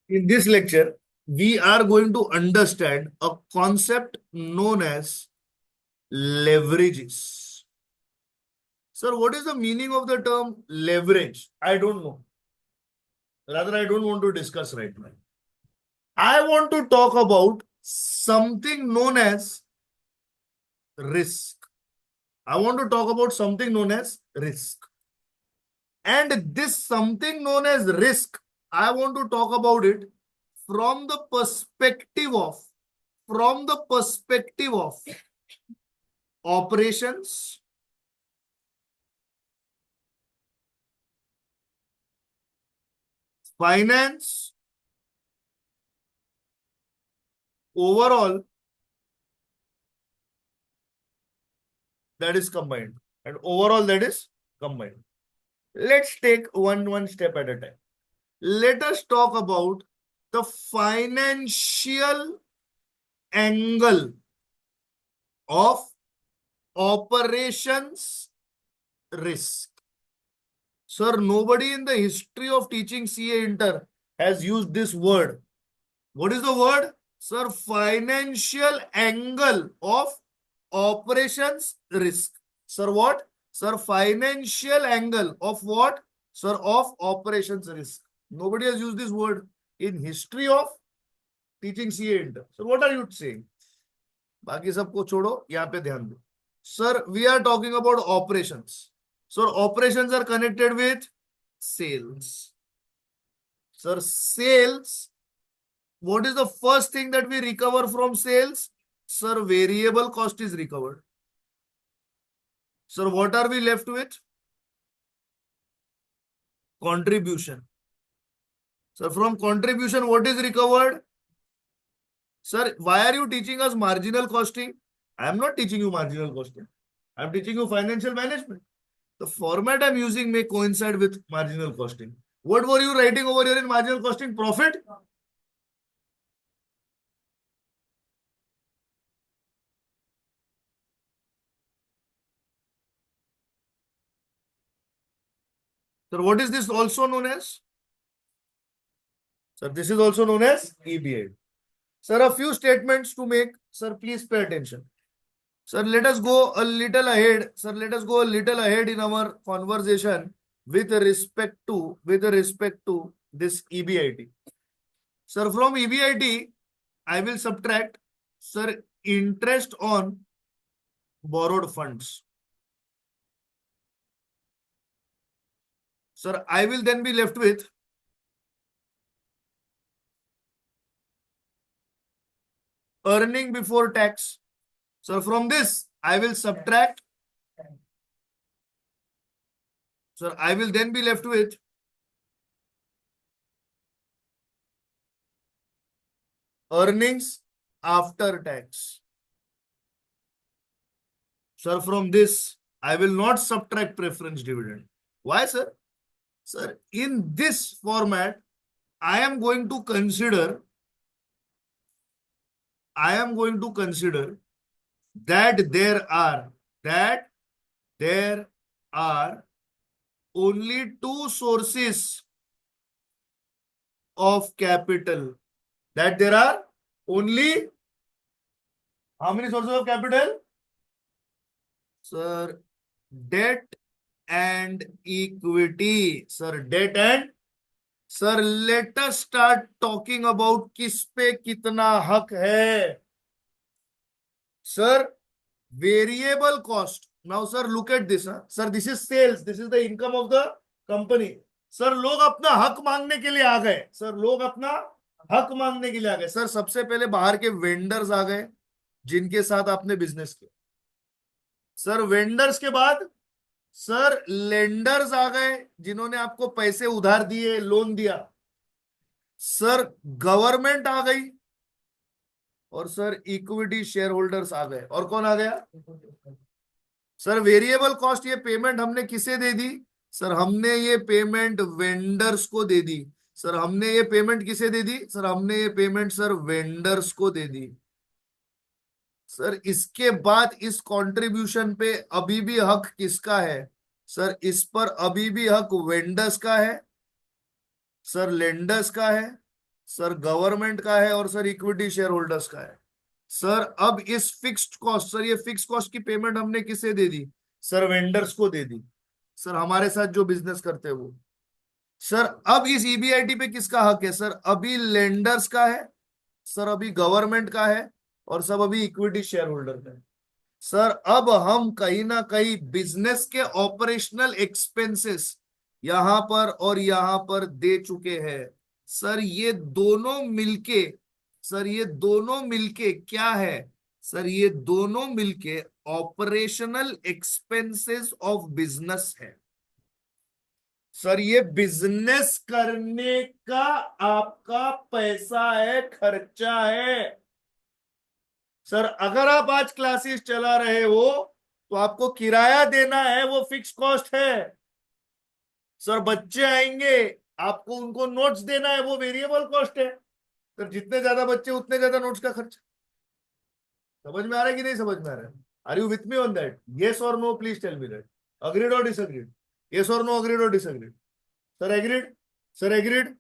In this lecture, we are going to understand a concept known as leverages. Sir, what is the meaning of the term leverage? I don't know. Rather, I don't want to discuss right now. I want to talk about something known as risk. I want to talk about something known as risk. And this something known as risk, I want to talk about it from the perspective of from the perspective of operations, finance, overall, that is combined, and overall that is combined. Let's take one step at a time. Let us talk about the financial angle of operations risk. Sir, nobody in the history of teaching CA Inter has used this word. What is the word? Sir, financial angle of operations risk. Sir, what? Sir, financial angle of what? Sir, of operations risk. Nobody has used this word in history of teaching CA Inter. So what are you saying? बाकी सबको छोड़ो, यहाँ पे ध्यान दो. Sir, we are talking about operations. So operations are connected with sales. Sir, sales, what is the first thing that we recover from sales? Sir, variable cost is recovered. Sir, what are we left with? Contribution. Sir, from contribution, what is recovered? Sir, why are you teaching us marginal costing? I am not teaching you marginal costing. I am teaching you financial management. The format I'm using may coincide with marginal costing. What were you writing over here in marginal costing? Profit? Sir, what is this also known as? Sir, this is also known as EBIT. Sir, a few statements to make. Sir, please pay attention. Sir, let us go a little ahead. Sir, let us go a little ahead in our conversation with respect to this EBIT. Sir, from EBIT, I will subtract, sir, interest on borrowed funds. Sir, I will then be left with earning before tax. So from this, I will subtract. So I will then be left with earnings after tax. Sir, from this, I will not subtract preference dividend. Why, sir? Sir, in this format, I am going to consider that there are only two sources of capital. That there are only how many sources of capital? Sir, debt and equity. Sir, debt and sir, let us start talking about किस पे कितना हक है. Sir, variable cost. Now, sir, look at this. Sir, this is sales. This is the income of the company. Sir लोग अपना हक मांगने के लिए आ गए. सर लोग अपना हक मांगने के लिए आ गए. सर सबसे पहले बाहर के वेंडर्स आ गए जिनके साथ आपने बिजनेस किया. सर वेंडर्स के बाद सर लेंडर्स आ गए जिन्होंने आपको पैसे उधार दिए, लोन दिया. सर गवर्नमेंट आ गई और सर इक्विटी शेयर होल्डर्स आ गए. और कौन आ गया? सर वेरिएबल कॉस्ट ये पेमेंट हमने किसे दे दी? सर हमने ये पेमेंट वेंडर्स को दे दी. सर हमने ये पेमेंट किसे दे दी? सर हमने ये पेमेंट सर वेंडर्स को दे दी. सर इसके बाद इस कंट्रीब्यूशन पे अभी भी हक किसका है? सर इस पर अभी भी हक वेंडर्स का है, सर लेंडर्स का है, सर गवर्नमेंट का है और सर इक्विटी शेयर होल्डर्स का है। सर अब इस फिक्स्ड कॉस्ट, सर ये फिक्स कॉस्ट की पेमेंट हमने किसे दे दी? सर वेंडर्स को दे दी, सर हमारे साथ जो बिजनेस करते हैं वो। सर अब इस ईबीआईटी पे किसका हक है? सर अभी लेंडर्स का है, सर अभी गवर्नमेंट का है, और सब अभी इक्विटी शेयर होल्डर का है। सर अब हम कहीं ना कहीं बिजनेस के ऑपरेशनल एक्सपेंसेस यहां पर और यहां पर दे चुके हैं। सर ये दोनों मिलके, सर ये दोनों मिलके क्या है? सर ये दोनों मिलके ऑपरेशनल एक्सपेंसेस ऑफ बिजनेस है। सर ये बिजनेस करने का आपका पैसा है, खर्चा है। सर अगर आप आज क्लासेस चला रहे हो तो आपको किराया देना है, वो फिक्स कॉस्ट है। सर बच्चे आएंगे, आपको उनको नोट्स देना है, वो वेरिएबल कॉस्ट है। सर जितने ज्यादा बच्चे उतने ज्यादा नोट्स का खर्च। समझ में आ रहा है कि नहीं समझ में आ रहा है? Are you with me on that? Yes और no, please tell me that. Agreed और डिसअग्रीड? यस और नो, अग्रीड और disagreed? Sir agreed? Sir agreed?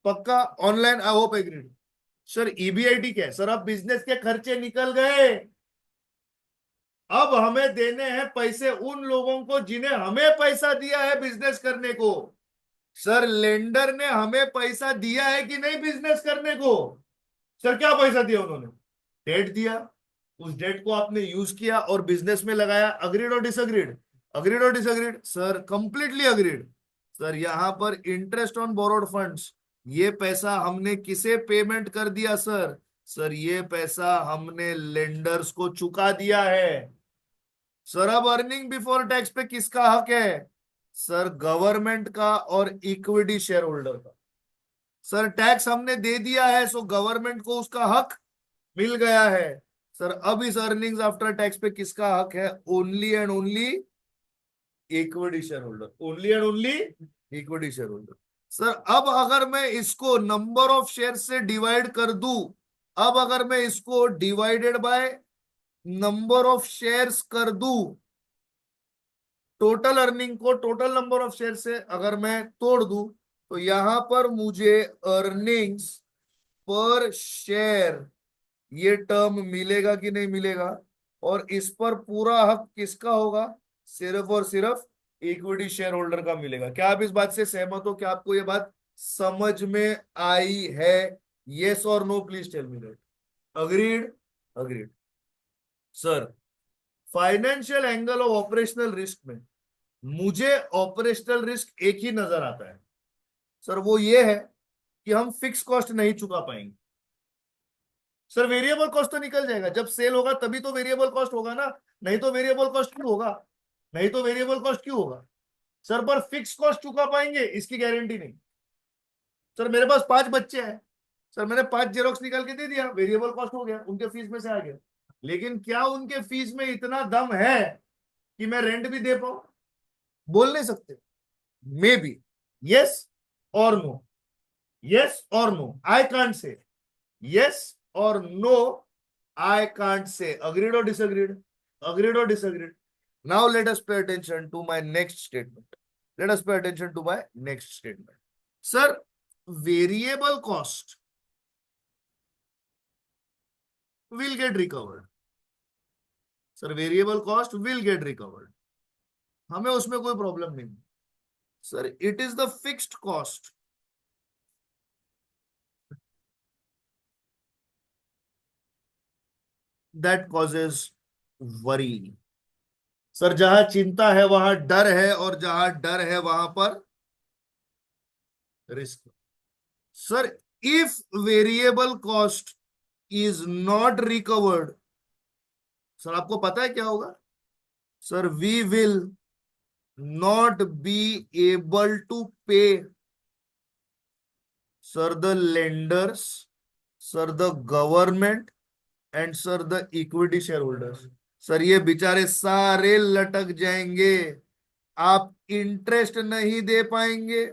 पक्का? Online I hope agreed. Sir EBIT क्या है? सर अब बिजनेस के खर्चे निकल गए, अब हमें देने हैं पैसे उन लोगों को जिन्हें हमें पैसा दिया है बिजनेस करने को। सर लेंडर ने हमें पैसा दिया है कि नहीं बिजनेस करने को? सर क्या पैसा दिया उन्होंने? डेट दिया, उस डेट को आपने यूज किया और बिजनेस में लगाया। अग्रीड और डिसअग्रीड? अग्रीड और disagreed? Sir completely agreed. Sir यहां पर इंटरेस्ट ऑन बोरोड फंड्स, ये पैसा हमने किसे पेमेंट कर दिया सर? सर ये पैसा हमने लेंडर्स को चुका दिया है। सर अब अर्निंग बिफोर टैक्स पे किसका हक है? सर गवर्नमेंट का और इक्विटी शेयर होल्डर का। सर टैक्स हमने दे दिया है, सो गवर्नमेंट को उसका हक मिल गया है। सर अब इस अर्निंग्स आफ्टर टैक्स पे किसका हक है? Only and only equity share holder, only and only equity share holder. Sir अब अगर मैं इसको नंबर ऑफ शेयर से डिवाइड कर दूं, अब अगर मैं इसको divided by number of shares कर दूं, टोटल अर्निंग को टोटल नंबर ऑफ शेयर से अगर मैं तोड़ दूं, तो यहां पर मुझे अर्निंग्स पर शेयर ये टर्म मिलेगा कि नहीं मिलेगा? और इस पर पूरा हक किसका होगा? सिर्फ और सिर्फ इक्विटी शेयर होल्डर का मिलेगा। क्या आप इस बात से सहमत हो? क्या आपको ये बात समझ में आई है? यस और no, please tell me that. Agreed? Agreed. Sir financial angle of operational risk में मुझे ऑपरेशनल रिस्क एक ही नजर आता है सर, वो ये है कि हम फिक्स कॉस्ट नहीं चुका पाएंगे। सर वेरिएबल कॉस्ट तो निकल जाएगा, जब सेल होगा तभी तो वेरिएबल कॉस्ट होगा ना, नहीं तो वेरिएबल कॉस्ट क्यों होगा? नहीं तो वेरिएबल कॉस्ट क्यों होगा? सर पर फिक्स कॉस्ट चुका पाएंगे इसकी गारंटी नहीं। सर मेरे पास 5 बच्चे हैं, सर मैंने 5 जेरोक्स निकाल के दे दिया, वेरिएबल कॉस्ट हो गया, उनके फीस में से आ गया। लेकिन क्या उनके फीस में इतना दम है कि मैं रेंट भी दे पाऊं? बोल नहीं सकते। Maybe. यस और नो? यस और no, I can't say. Yes और no, I can't say. Agreed or disagreed? Agreed or disagreed? Now let us pay attention to my next statement. Let us pay attention to my next statement. Sir, variable cost will get recovered. Sir, variable cost will get recovered. हमें उसमें कोई problem नहीं। Sir it is the fixed cost that causes worry. Sir जहां चिंता है वहां डर है, और जहां डर है वहां पर risk. Sir if variable cost is not recovered, sir आपको पता है क्या होगा? Sir we will not be able to pay sir the lenders, sir the government, and sir the equity share holders. Sir ये बेचारे सारे लटक जाएंगे, आप इंटरेस्ट नहीं दे पाएंगे,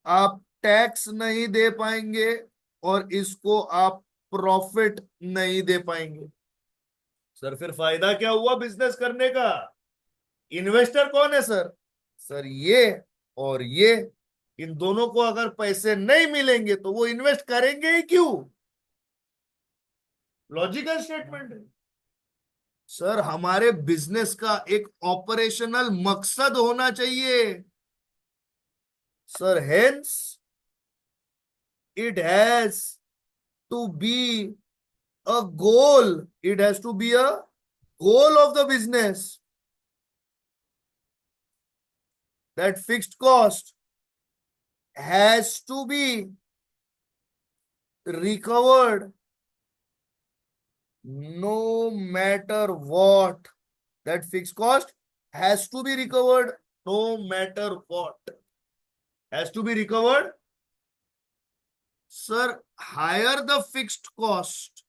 आप टैक्स नहीं दे पाएंगे, और इसको आप प्रॉफिट नहीं दे पाएंगे। सर फिर फायदा क्या हुआ बिजनेस करने का? इन्वेस्टर कौन है सर? सर ये और ये। इन दोनों को अगर पैसे नहीं मिलेंगे तो वो इन्वेस्ट करेंगे ही क्यों? लॉजिकल स्टेटमेंट है। सर हमारे बिजनेस का एक ऑपरेशनल मकसद होना चाहिए। Sir hence it has to be a goal. It has to be a goal of the business. That fixed cost has to be recovered no matter what. That fixed cost has to be recovered no matter what. Has to be recovered. Sir, higher the fixed cost,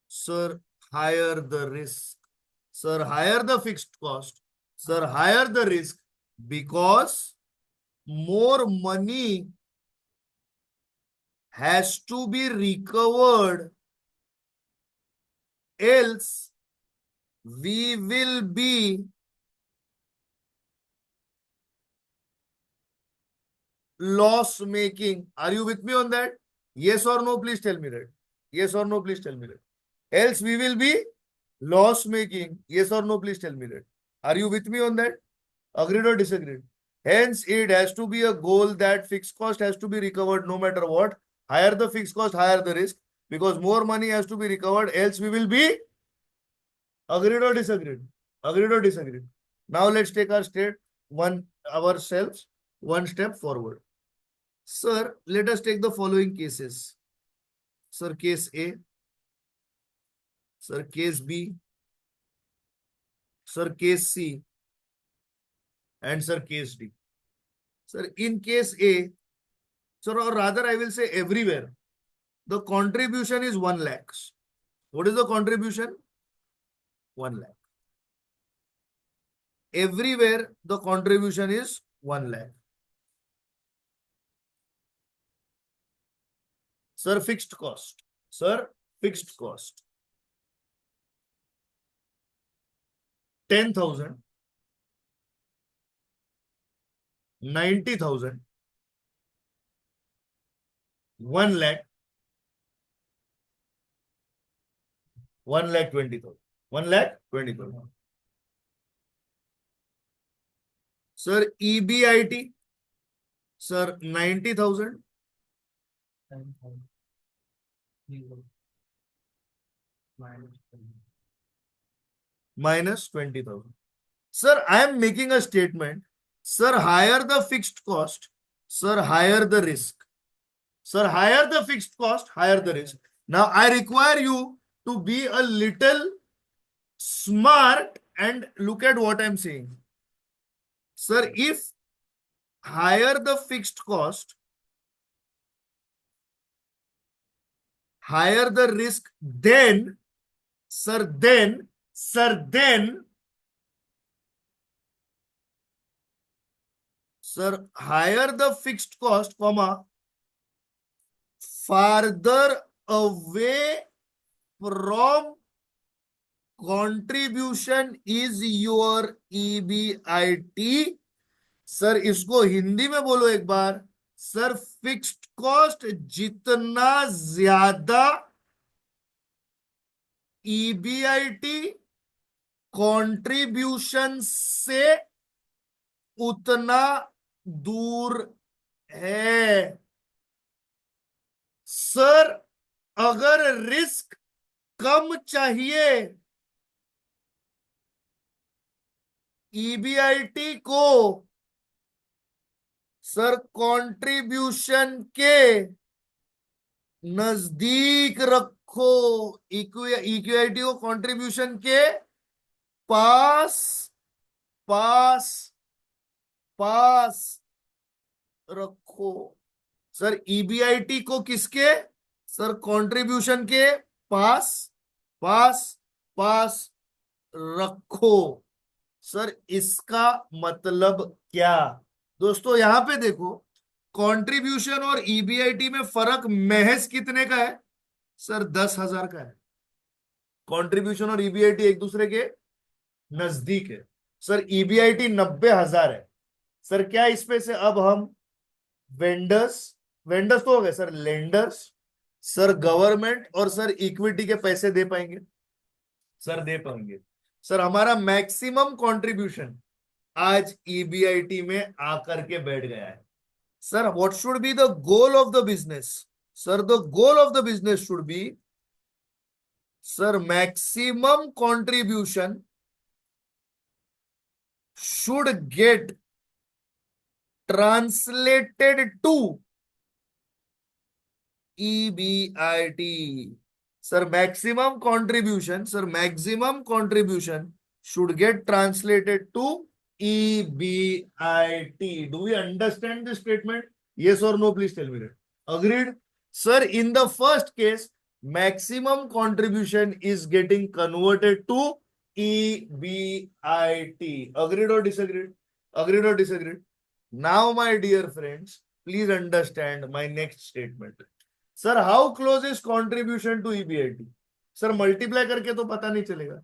sir, higher the risk. Sir, higher the fixed cost. Sir, higher the risk because more money has to be recovered, else we will be loss making. Are you with me on that? Yes or no? Please tell me that. Yes or no? Please tell me that. Else we will be loss making. Yes or no? Please tell me that. Are you with me on that? Agreed or disagreed? Hence, it has to be a goal that fixed cost has to be recovered no matter what. Higher the fixed cost, higher the risk. Because more money has to be recovered, else we will be. Agreed or disagreed? Agreed or disagreed? Now let's take ourselves one step forward. Sir, let us take the following cases. Sir, case A. Sir, case B. Sir, case C. And sir, case D. Sir, in case A, sir, or rather I will say everywhere, the contribution is 1 lakh. What is the contribution? 1 lakh. Everywhere the contribution is 1 lakh. Sir, fixed cost. Sir, fixed cost. 10,000, 90,000, 1 lakh, 1,20,000. 1,20,000. Sir, EBIT. Sir, 90,000. Minus 20,000. Sir, I am making a statement. Sir, higher the fixed cost, sir, higher the risk. Sir, higher the fixed cost, higher the risk. Now, I require you to be a little smart and look at what I'm saying. Sir, if higher the fixed cost, higher the risk, then, then, sir, higher the fixed cost, comma, farther away from contribution is your EBIT. Sir इसको हिंदी में बोलो एक बार. Sir fixed cost जितना ज्यादा EBIT contribution से उतना दूर है. सर अगर रिस्क कम चाहिए, EBIT को सर कंट्रीब्यूशन के नजदीक रखो. इक्विटी को कंट्रीब्यूशन के पास पास पास रखो. सर EBIT को किसके? सर कंट्रीब्यूशन के पास पास पास रखो. सर इसका मतलब क्या? दोस्तों यहां पे देखो, कंट्रीब्यूशन और EBIT में फर्क महज कितने का है? सर 10,000 का है. कंट्रीब्यूशन और EBIT एक दूसरे के नजदीक है. सर ईबीआईटी 90,000 है। सर क्या इसमें से अब हम वेंडर्स, वेंडर्स तो हो गए सर, लेंडर्स, सर गवर्नमेंट और सर इक्विटी के पैसे दे पाएंगे? सर दे पाएंगे। सर हमारा मैक्सिमम कंट्रीब्यूशन आज ईबीआईटी में आकर के बैठ गया है। Sir what should be the goal of the business? Sir the goal of the business should be, sir maximum contribution should get translated to EBIT. Sir, maximum contribution, sir, maximum contribution should get translated to EBIT. Do we understand this statement? Yes or no? Please tell me that. Agreed? Sir, in the first case, maximum contribution is getting converted to EBIT. Agreed or disagreed? Agreed or disagreed? Now, my dear friends, please understand my next statement. Sir how close is contribution to EBIT? Sir multiply करके तो पता नहीं चलेगा,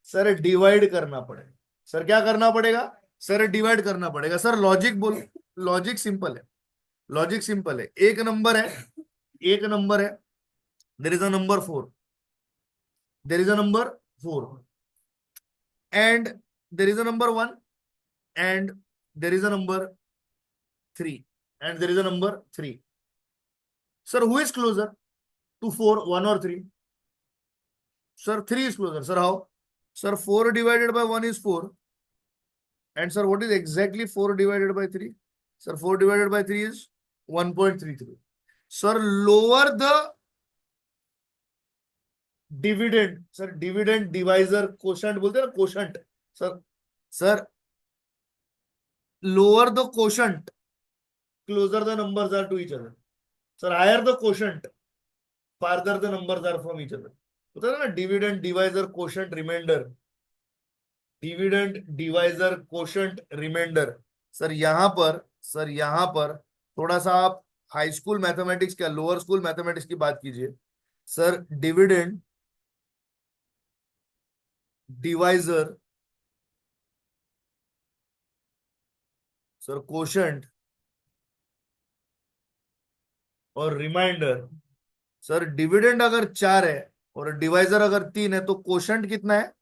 sir divide करना पड़ेगा। Sir क्या करना पड़ेगा? सर डिवाइड करना पड़ेगा। सर लॉजिक बोल, लॉजिक सिंपल है, लॉजिक सिंपल है। एक नंबर है, एक नंबर है, there is a number 4, there is a number 4 and there is a number 1 and there is a number 3 and there is a number 3। Sir, who is closer to 4, 1 or 3? Sir, 3 is closer. Sir, how? Sir, 4 divided by 1 is 4. And sir, what is exactly 4 divided by 3? Sir, 4 divided by 3 is 1.33. Sir, lower the dividend. Sir, dividend divisor quotient बोलते हैं ना, quotient. Sir, lower the quotient, closer the numbers are to each other. Sir, higher the quotient, farther the numbers are from each other. होता है ना dividend divisor quotient remainder, dividend divisor quotient remainder. Sir यहां पर, sir यहां पर थोड़ा सा आप हाई स्कूल मैथमेटिक्स क्या लोअर स्कूल मैथमेटिक्स की बात कीजिए। Sir dividend divisor, sir quotient और रिमाइंडर। सर डिविडेंड अगर 4 है और डिवाइजर अगर 3 है तो कोशेंट कितना है?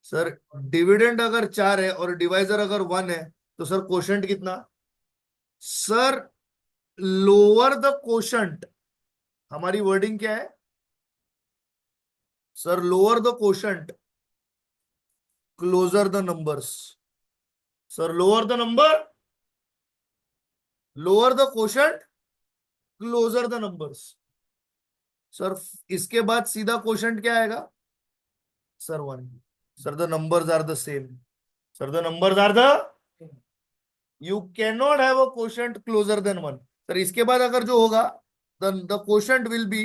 सर डिविडेंड अगर 4 है और डिवाइजर अगर 1 है तो सर कोशेंट कितना? सर लोअर द कोशेंट, हमारी वर्डिंग क्या है? Sir lower the quotient, closer the numbers. Sir lower the number, lower the quotient, closer the numbers. Sir इसके बाद सीधा कोशेंट क्या आएगा? Sir 1। Sir the numbers are the same, sir the numbers are the, you can not have a quotient closer than 1। Sir इसके बाद अगर जो होगा the quotient will be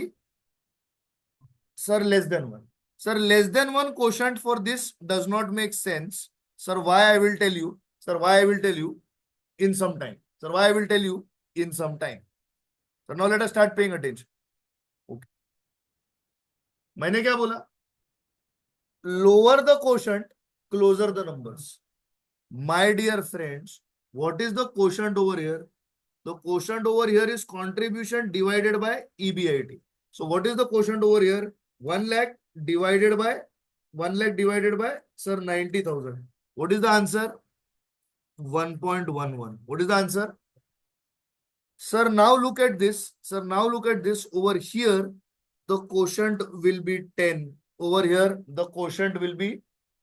sir less than 1। sir less than 1 quotient for this does not make sense. Sir why I will tell you, sir why I will tell you in some time, sir why I will tell you in some time। so now let us start paying attention। okay, मैंने क्या बोला? lower the quotient, closer the numbers। my dear friends, what is the quotient over here? The quotient over here is contribution divided by EBIT। so what is the quotient over here? 1 lakh divided by 1 lakh divided by sir 90,000. What is the answer? 1.11. What is the answer? Sir, now look at this. Sir, now look at this. Over here, the quotient will be 10. Over here, the quotient will be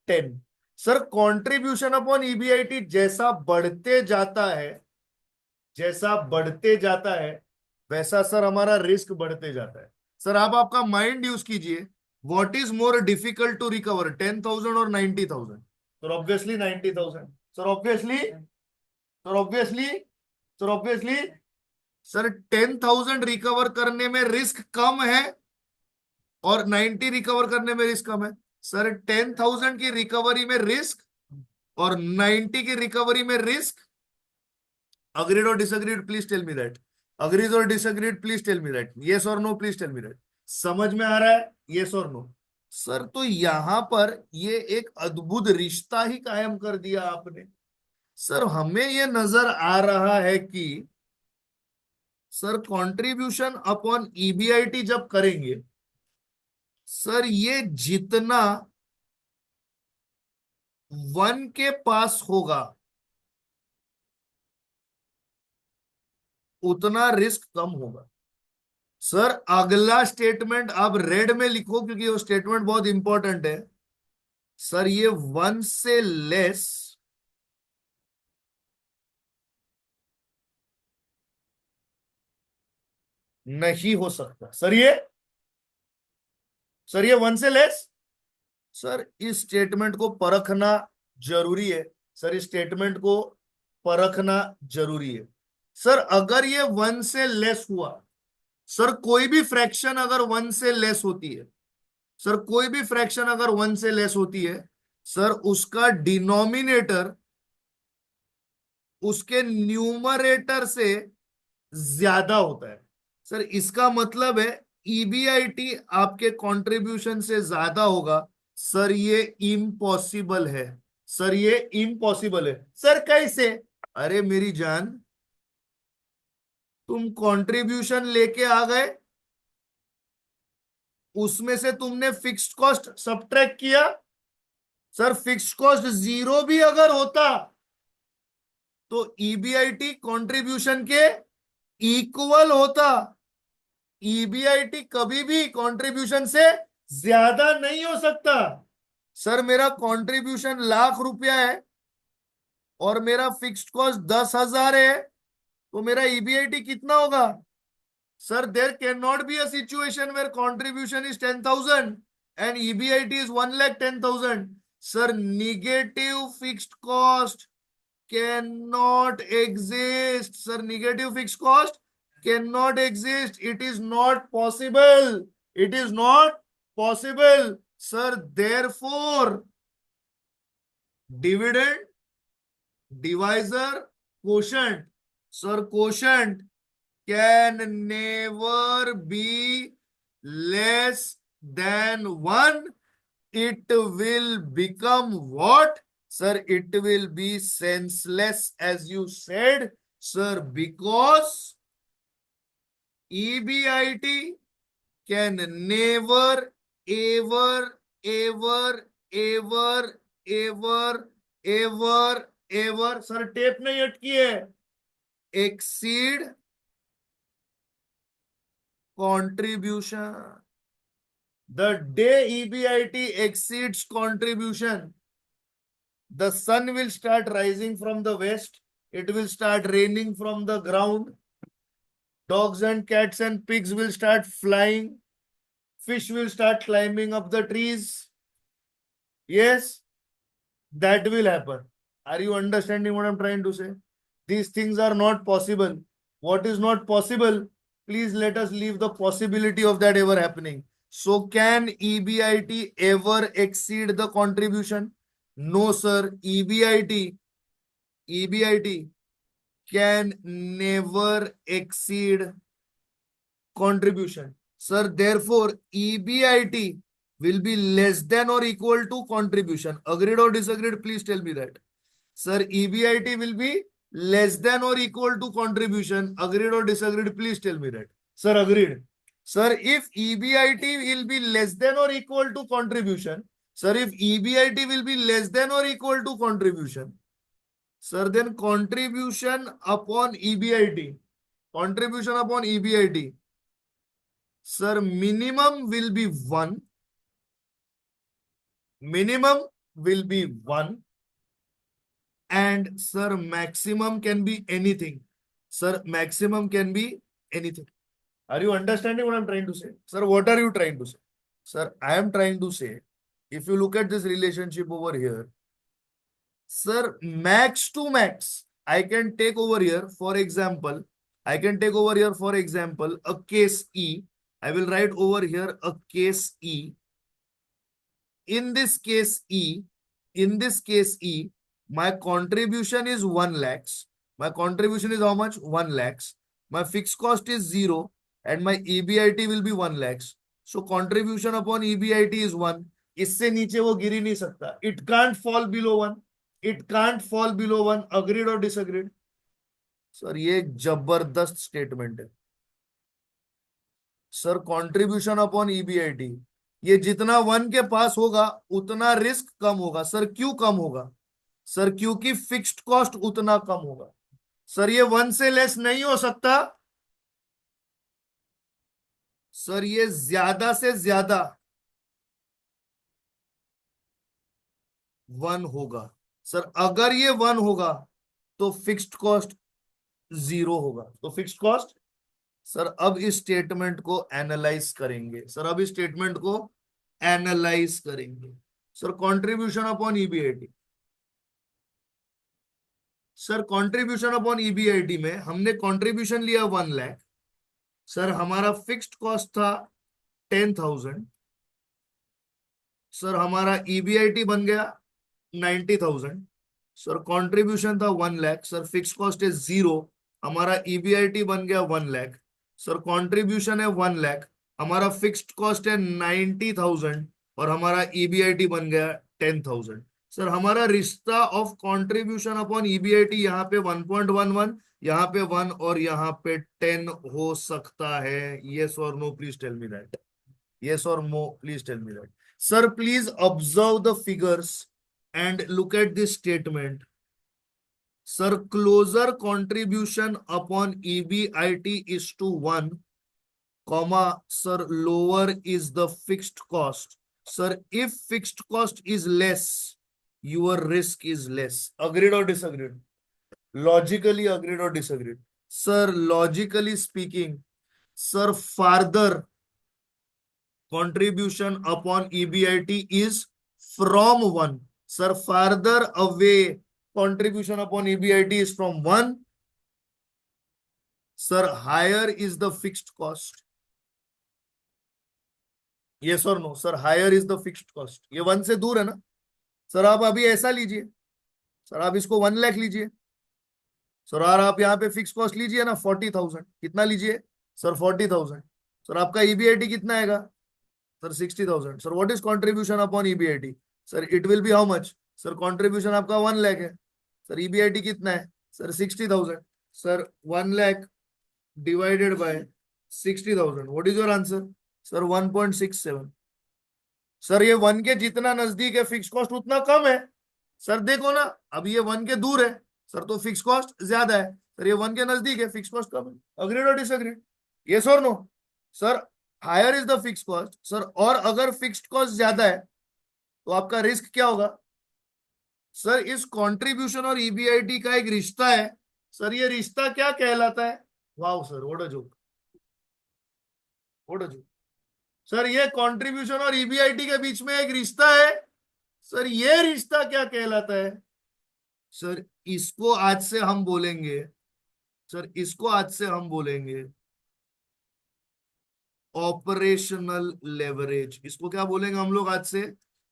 10. Sir contribution upon EBIT जैसा बढ़ते जाता है, जैसा बढ़ते जाता है वैसा sir हमारा रिस्क बढ़ते जाता है। सर आप आपका माइंड यूज कीजिए, what is more difficult to recover, 10,000 और 90,000? Sir obviously 90,000। Sir obviously, sir obviously, sir obviously sir 10,000 recover करने में रिस्क कम है और 90 रिकवर करने में रिस्क कम है। सर 10,000 की रिकवरी में रिस्क और 90 की रिकवरी में रिस्क। अग्रीड और disagreed? Please tell me that. Agreed और disagreed? Please tell me that. Yes और no? Please tell me that. समझ में आ रहा है? यस और नो? सर तो यहां पर ये एक अद्भुत रिश्ता ही कायम कर दिया आपने। सर हमें ये नजर आ रहा है कि सर कंट्रीब्यूशन अपॉन ईबीआईटी जब करेंगे, सर ये जितना वन के पास होगा उतना रिस्क कम होगा। सर अगला स्टेटमेंट आप रेड में लिखो क्योंकि वो स्टेटमेंट बहुत इंपॉर्टेंट है। सर ये वन से लेस नहीं हो सकता। सर ये वन से लेस। सर इस स्टेटमेंट को परखना जरूरी है। सर इस स्टेटमेंट को परखना जरूरी है। सर अगर ये वन से लेस हुआ, सर कोई भी फ्रैक्शन अगर वन से लेस होती है, सर कोई भी फ्रैक्शन अगर वन से लेस होती है, सर उसका डिनोमिनेटर उसके न्यूमरेटर से ज्यादा होता है। सर इसका मतलब है ईबीआईटी आपके कंट्रीब्यूशन से ज्यादा होगा। सर ये इम्पॉसिबल है। सर ये इम्पॉसिबल है। सर कैसे? अरे मेरी जान, तुम कंट्रीब्यूशन लेके आ गए, उसमें से तुमने फिक्स्ड कॉस्ट सब्ट्रैक्ट किया। सर फिक्स्ड कॉस्ट जीरो भी अगर होता तो ईबीआईटी कंट्रीब्यूशन के इक्वल होता। ईबीआईटी कभी भी कंट्रीब्यूशन से ज्यादा नहीं हो सकता। सर मेरा कंट्रीब्यूशन ₹1,00,000 है और मेरा फिक्स्ड कॉस्ट 10,000 है, तो मेरा ईबीआईटी कितना होगा? Sir there can not be a situation where contribution is 10,000 and EBIT is 1,10,000। Sir negative fixed cost cannot exist. Sir, negative fixed cost cannot exist. It is not possible. It is not possible. Sir, therefore, dividend, divisor, quotient. Sir, quotient can never be less than 1. It will become what? Sir, it will be senseless as you said, sir, because EBIT can never, ever, ever, ever, ever, ever, ever, sir, tape नहीं अटकी है, exceed contribution. The day EBIT exceeds contribution, the sun will start rising from the west. It will start raining from the ground. Dogs and cats and pigs will start flying. Fish will start climbing up the trees. Yes, that will happen. Are you understanding what I'm trying to say? These things are not possible. What is not possible? Please let us leave the possibility of that ever happening. So can EBIT ever exceed the contribution? No, sir. EBIT can never exceed contribution. Sir, therefore, EBIT will be less than or equal to contribution. Agreed or disagreed? Please tell me that. Sir, EBIT will be less than or equal to contribution. Agreed or disagreed? Please tell me that. Sir, agreed. Sir, if EBIT will be less than or equal to contribution, sir, if EBIT will be less than or equal to contribution, sir, then contribution upon EBIT, sir, minimum will be 1. Minimum will be 1. And sir, maximum can be anything. Sir, maximum can be anything. Are you understanding what I'm trying to say? Sir, what are you trying to say? Sir, I am trying to say, if you look at this relationship over here, sir, max to max, I can take over here, for example, a case E. I will write over here a case E. In this case E, my contribution is 1 lakhs. My contribution is how much? 1 lakhs. My fixed cost is 0 and my EBIT will be 1 lakhs. So contribution upon EBIT is 1। इससे नीचे वो गिर ही नहीं सकता। It can't fall below 1। It can't fall below 1। Agreed और disagreed? Sir ये एक जबरदस्त स्टेटमेंट है सर। कंट्रीब्यूशन अपॉन ईबीआईटी, ये जितना 1 के पास होगा उतना रिस्क कम होगा। सर क्यों कम होगा? सर क्योंकि फिक्स्ड कॉस्ट उतना कम होगा। सर ये 1 से लेस नहीं हो सकता। सर ये ज्यादा से ज्यादा 1 होगा। सर अगर ये 1 होगा तो फिक्स्ड कॉस्ट 0 होगा। तो फिक्स्ड कॉस्ट, सर अब इस स्टेटमेंट को एनालाइज करेंगे। सर अब इस स्टेटमेंट को एनालाइज करेंगे। Sir contribution upon EBIT, sir contribution upon EBIT में हमने कंट्रीब्यूशन लिया 1 लाख। सर हमारा फिक्स्ड कॉस्ट था 10,000। सर हमारा ईबीआईटी बन गया 90,000। सर कंट्रीब्यूशन था 1 लाख। सर फिक्स कॉस्ट है 0। हमारा ईबीआईटी बन गया 1 लाख। सर कंट्रीब्यूशन है 1 लाख। हमारा फिक्स्ड कॉस्ट है 90,000 और हमारा ईबीआईटी बन गया 10,000। सर हमारा रिश्ता ऑफ कंट्रीब्यूशन अपॉन ईबीआईटी यहाँ पे 1.11, यहाँ पे 1 और यहाँ पे 10 हो सकता है। यस और no, please tell me that. Yes or no, please tell me that. Sir, please observe the figures and look at this statement. Sir, closer contribution upon EBIT is to 1, comma, sir, lower is the fixed cost. Sir, if fixed cost is less, your risk is less. Agreed or disagreed? Logically agreed or disagreed? Sir, logically speaking, sir, farther contribution upon EBIT is from 1. Sir, farther away contribution upon EBIT is from 1. Sir, higher is the fixed cost. Yes or no? Sir, higher is the fixed cost. ये 1 से दूर है ना? Sir आप अभी ऐसा लीजिए, sir आप इसको 1 लाख लीजिए। सर और आप यहाँ पे फिक्स कॉस्ट लीजिए ना 40,000। कितना लीजिए? सर 40,000। सर आपका ईबीआईटी कितना आएगा? Sir 60,000। Sir what is contribution upon EBIT? Sir it will be how much? Sir contribution आपका 1 लाख है। सर ईबीआईटी कितना है? Sir 60,000। Sir 1 lakh divided by 60,000, what is your answer? Sir 1.67। Sir ये 1 के जितना नजदीक है फिक्स कॉस्ट उतना कम है। सर देखो ना, अब ये 1 के दूर है, सर तो फिक्स कॉस्ट ज्यादा है। सर ये 1 के नजदीक है, फिक्स कॉस्ट कम है। अग्रीड और डिसअग्रीड? यस और no? Sir higher is the fix cost. Sir और अगर फिक्स्ड कॉस्ट ज्यादा है तो आपका रिस्क क्या होगा? सर इस कंट्रीब्यूशन और ईबीआईटी का एक रिश्ता है। सर ये रिश्ता क्या कहलाता है? Wow sir, what a joke, what a joke. Sir ये कंट्रीब्यूशन और ईबीआईटी के बीच में एक रिश्ता है। सर ये रिश्ता क्या कहलाता है? सर इसको आज से हम बोलेंगे, सर इसको आज से हम बोलेंगे ऑपरेशनल लेवरेज। इसको क्या बोलेंगे हम लोग आज से?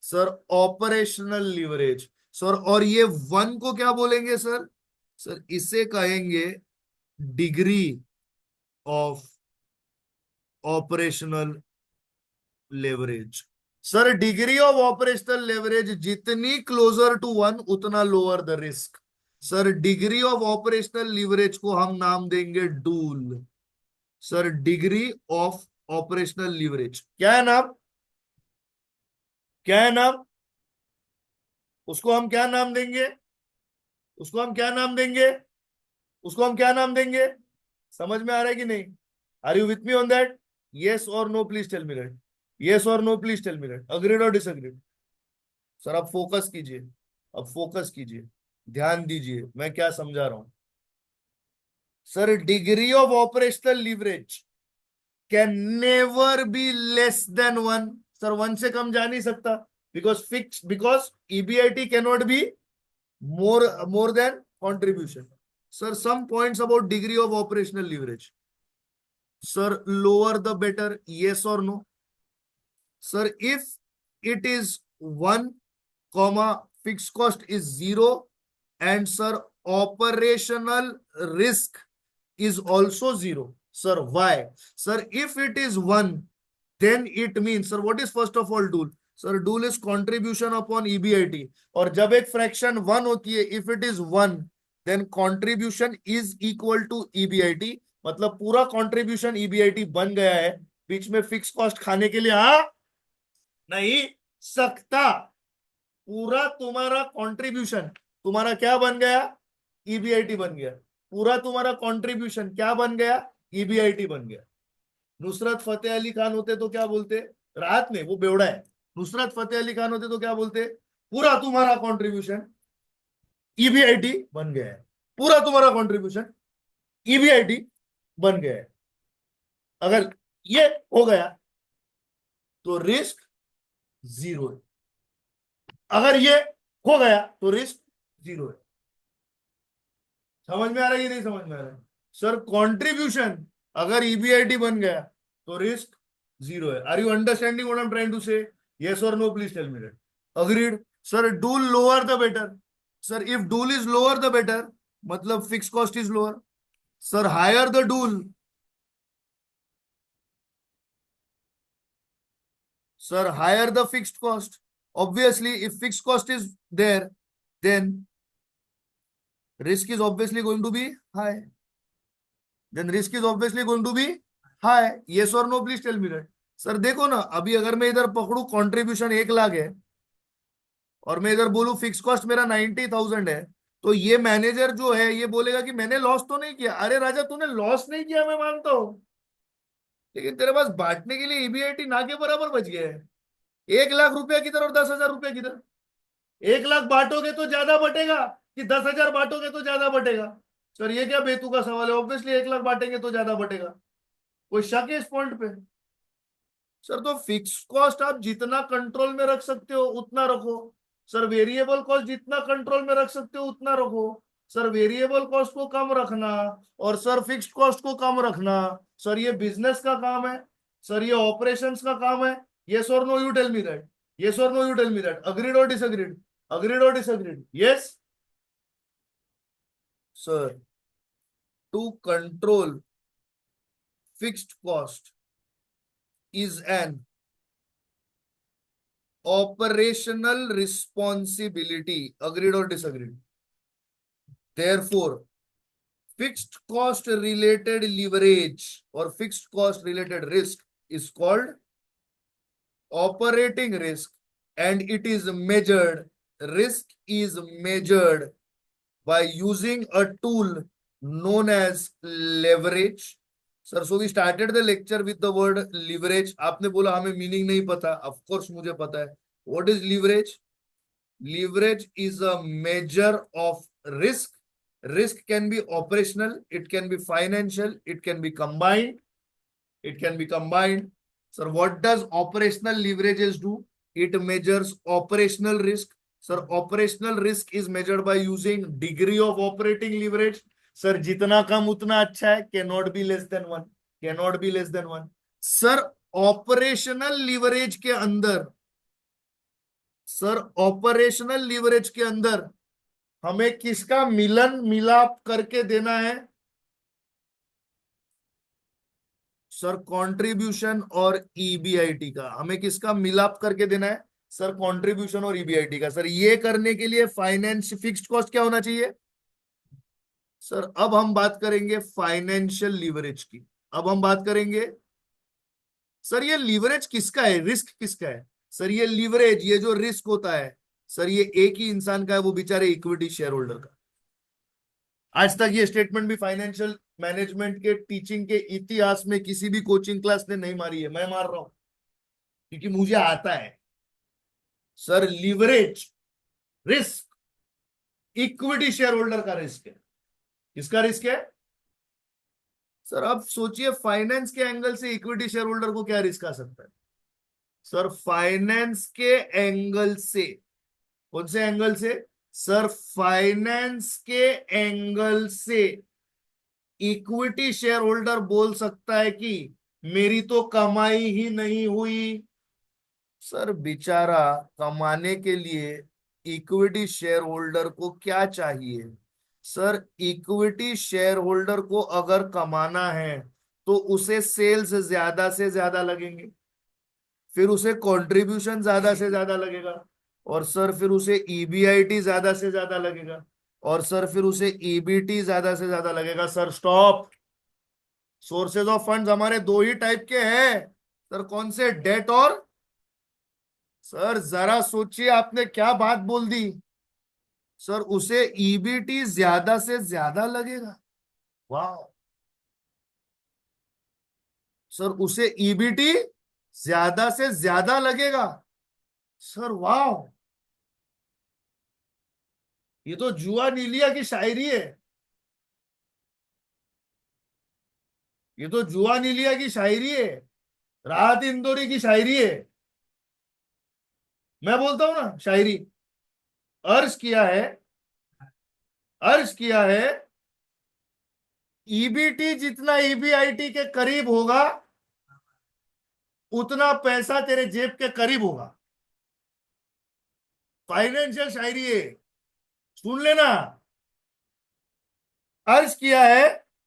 Sir operational leverage. सर और ये 1 को क्या बोलेंगे सर? सर इसे कहेंगे degree of operational leverage. Sir degree of operational leverage जितनी क्लोजर टू 1 उतना lower the risk. Sir degree of operational leverage को हम नाम देंगे DOL. Sir degree of operational leverage क्या है नाम? क्या है नाम? उसको हम क्या नाम देंगे? उसको हम क्या नाम देंगे? उसको हम क्या नाम देंगे? समझ में आ रहा है कि नहीं? Are you with me on that? Yes और no, please tell me that. Yes और no, please tell me that. Agreed और डिसअग्रीड? सर आप फोकस कीजिए, अब फोकस कीजिए, ध्यान दीजिए मैं क्या समझा रहा हूं। Sir degree of operational leverage can never be less than 1। Sir 1 से कम जा नहीं सकता, because EBIT can not B more than contribution. Sir, some points about degree of operational leverage. Sir, lower the better. Yes or no? Sir, if it is 1 comma fixed cost is 0 and sir operational risk is also 0. Sir, why? Sir, if it is 1, then it means, sir, what is first of all dual? Sir, dual is contribution upon EBIT. और जब एक fraction 1 होती है, if it is 1, then contribution is equal to EBIT. मतलब पूरा contribution EBIT बन गया है, बीच में फिक्स कॉस्ट खाने के लिए नहीं सकता। पूरा तुम्हारा कंट्रीब्यूशन तुम्हारा क्या बन गया? EBIT बन गया। पूरा तुम्हारा कंट्रीब्यूशन क्या बन गया? EBIT बन गया। नुसरत फतेह अली खान होते तो क्या बोलते? राहत में, वो बेवड़ा है। नुसरत फतेह अली खान होते तो क्या बोलते? पूरा तुम्हारा कंट्रीब्यूशन EBIT बन गया है। पूरा तुम्हारा कंट्रीब्यूशन EBIT बन गया है। अगर ये हो गया तो रिस्क 0 है। अगर ये हो गया तो रिस्क 0 है। समझ में आ रहा है? ये नहीं समझ में आ रहा है? सर कंट्रीब्यूशन अगर EBIT बन गया तो रिस्क 0 है। Are you understanding what I am trying to say? Yes और no, please tell me that. Agreed? Sir DOL lower the better. Sir if DOL is lower the better, मतलब fix cost is lower. Sir higher the DOL, sir, higher the fixed cost. Obviously, if fixed cost is there, then risk is obviously going to be high. Then risk is obviously going to be high. Yes or no, please tell me that. Sir देखो ना, अभी अगर मैं इधर पकड़ू contribution 1 lakh है और मैं इधर बोलूं फिक्स कॉस्ट मेरा 90,000 है, तो ये मैनेजर जो है ये बोलेगा कि मैंने लॉस तो नहीं किया। अरे राजा, तूने लॉस नहीं किया, मैं मानता हूं, लेकिन तेरे पास बांटने के लिए EBIT ना के बराबर बच गया है। 1 लाख रुपया किधर और 10,000 रुपया किधर? 1 लाख बांटोगे तो ज्यादा बटेगा कि 10,000 बांटोगे तो ज्यादा बटेगा? सर ये क्या बेतुका सवाल है? ऑब्वियसली 1 लाख बांटेंगे तो ज्यादा बटेगा। कोई शक है इस पॉइंट पे? सर तो फिक्स कॉस्ट आप जितना कंट्रोल में रख सकते हो उतना रखो। सर वेरिएबल कॉस्ट जितना कंट्रोल में रख सकते हो उतना रखो। सर वेरिएबल कॉस्ट को कम रखना और सर फिक्स्ड कॉस्ट को कम रखना, सर ये बिजनेस का काम है, सर ये ऑपरेशंस का काम है। यस और no, you tell me that. Yes और no, you tell me that. Agreed और disagreed? Agreed or disagreed? Yes? Sir, to control fixed cost is an operational responsibility. Agreed or disagreed? Therefore, fixed cost related leverage or fixed cost related risk is called operating risk, and it is measured, risk is measured by using a tool known as leverage. Sir, so we started the lecture with the word leverage. आपने बोला हमें meaning नहीं पता। Of course मुझे पता है। What is leverage? Leverage is a measure of risk. Risk can be operational, it can be financial, it can be combined. It can be combined. Sir, what does operational leverages do? It measures operational risk. Sir, operational risk is measured by using degree of operating leverage. Sir, जितना कम उतना अच्छा है, cannot be less than 1, cannot be less than 1. Sir, operational leverage के अंदर, sir operational leverage के अंदर हमें किसका मिलन मिलाप करके देना है? सर कंट्रीब्यूशन और EBIT का। हमें किसका मिलाप करके देना है? सर कंट्रीब्यूशन और EBIT का। सर ये करने के लिए फाइनेंस फिक्स्ड कॉस्ट क्या होना चाहिए? सर अब हम बात करेंगे फाइनेंशियल लीवरेज की। अब हम बात करेंगे सर ये लीवरेज किसका है, रिस्क किसका है? सर ये लीवरेज, ये जो रिस्क होता है सर, ये एक ही इंसान का है, वो बेचारे इक्विटी शेयर होल्डर का। आज तक ये स्टेटमेंट भी फाइनेंशियल मैनेजमेंट के टीचिंग के इतिहास में किसी भी कोचिंग क्लास ने नहीं मारी है। मैं मार रहा हूं क्योंकि मुझे आता है। Sir leverage risk equity share holder का रिस्क है। किसका रिस्क है? सर अब सोचिए फाइनेंस के एंगल से इक्विटी शेयर होल्डर को क्या रिस्क आ सकता है? सर फाइनेंस के एंगल से, कौन से एंगल से? सर फाइनेंस के एंगल से इक्विटी शेयर होल्डर बोल सकता है कि मेरी तो कमाई ही नहीं हुई। सर बेचारा कमाने के लिए इक्विटी शेयर होल्डर को क्या चाहिए? सर इक्विटी शेयर होल्डर को अगर कमाना है तो उसे सेल्स ज्यादा से ज्यादा लगेंगे। फिर उसे कंट्रीब्यूशन ज्यादा से ज्यादा लगेगा, और सर फिर उसे ईबीआईटी ज्यादा से ज्यादा लगेगा, और सर फिर उसे ईबीटी ज्यादा से ज्यादा लगेगा। Sir stop. Sources of funds हमारे दो ही टाइप के हैं सर। कौन से? डेट और। सर जरा सोचिए, आपने क्या बात बोल दी। सर उसे ईबीटी ज्यादा से ज्यादा लगेगा। वाह। सर उसे ईबीटी ज्यादा से ज्यादा लगेगा। सर वाह, ये तो जुआ नीलिया की शायरी है। ये तो जुआ नीलिया की शायरी है, राहत इंदौरी की शायरी है। मैं बोलता हूं ना शायरी। अर्ज किया है, अर्ज किया है, ईबीटी जितना ईबीआईटी के करीब होगा, उतना पैसा तेरे जेब के करीब होगा। फाइनेंशियल शायरी है, सुन लेना। अर्ज किया है,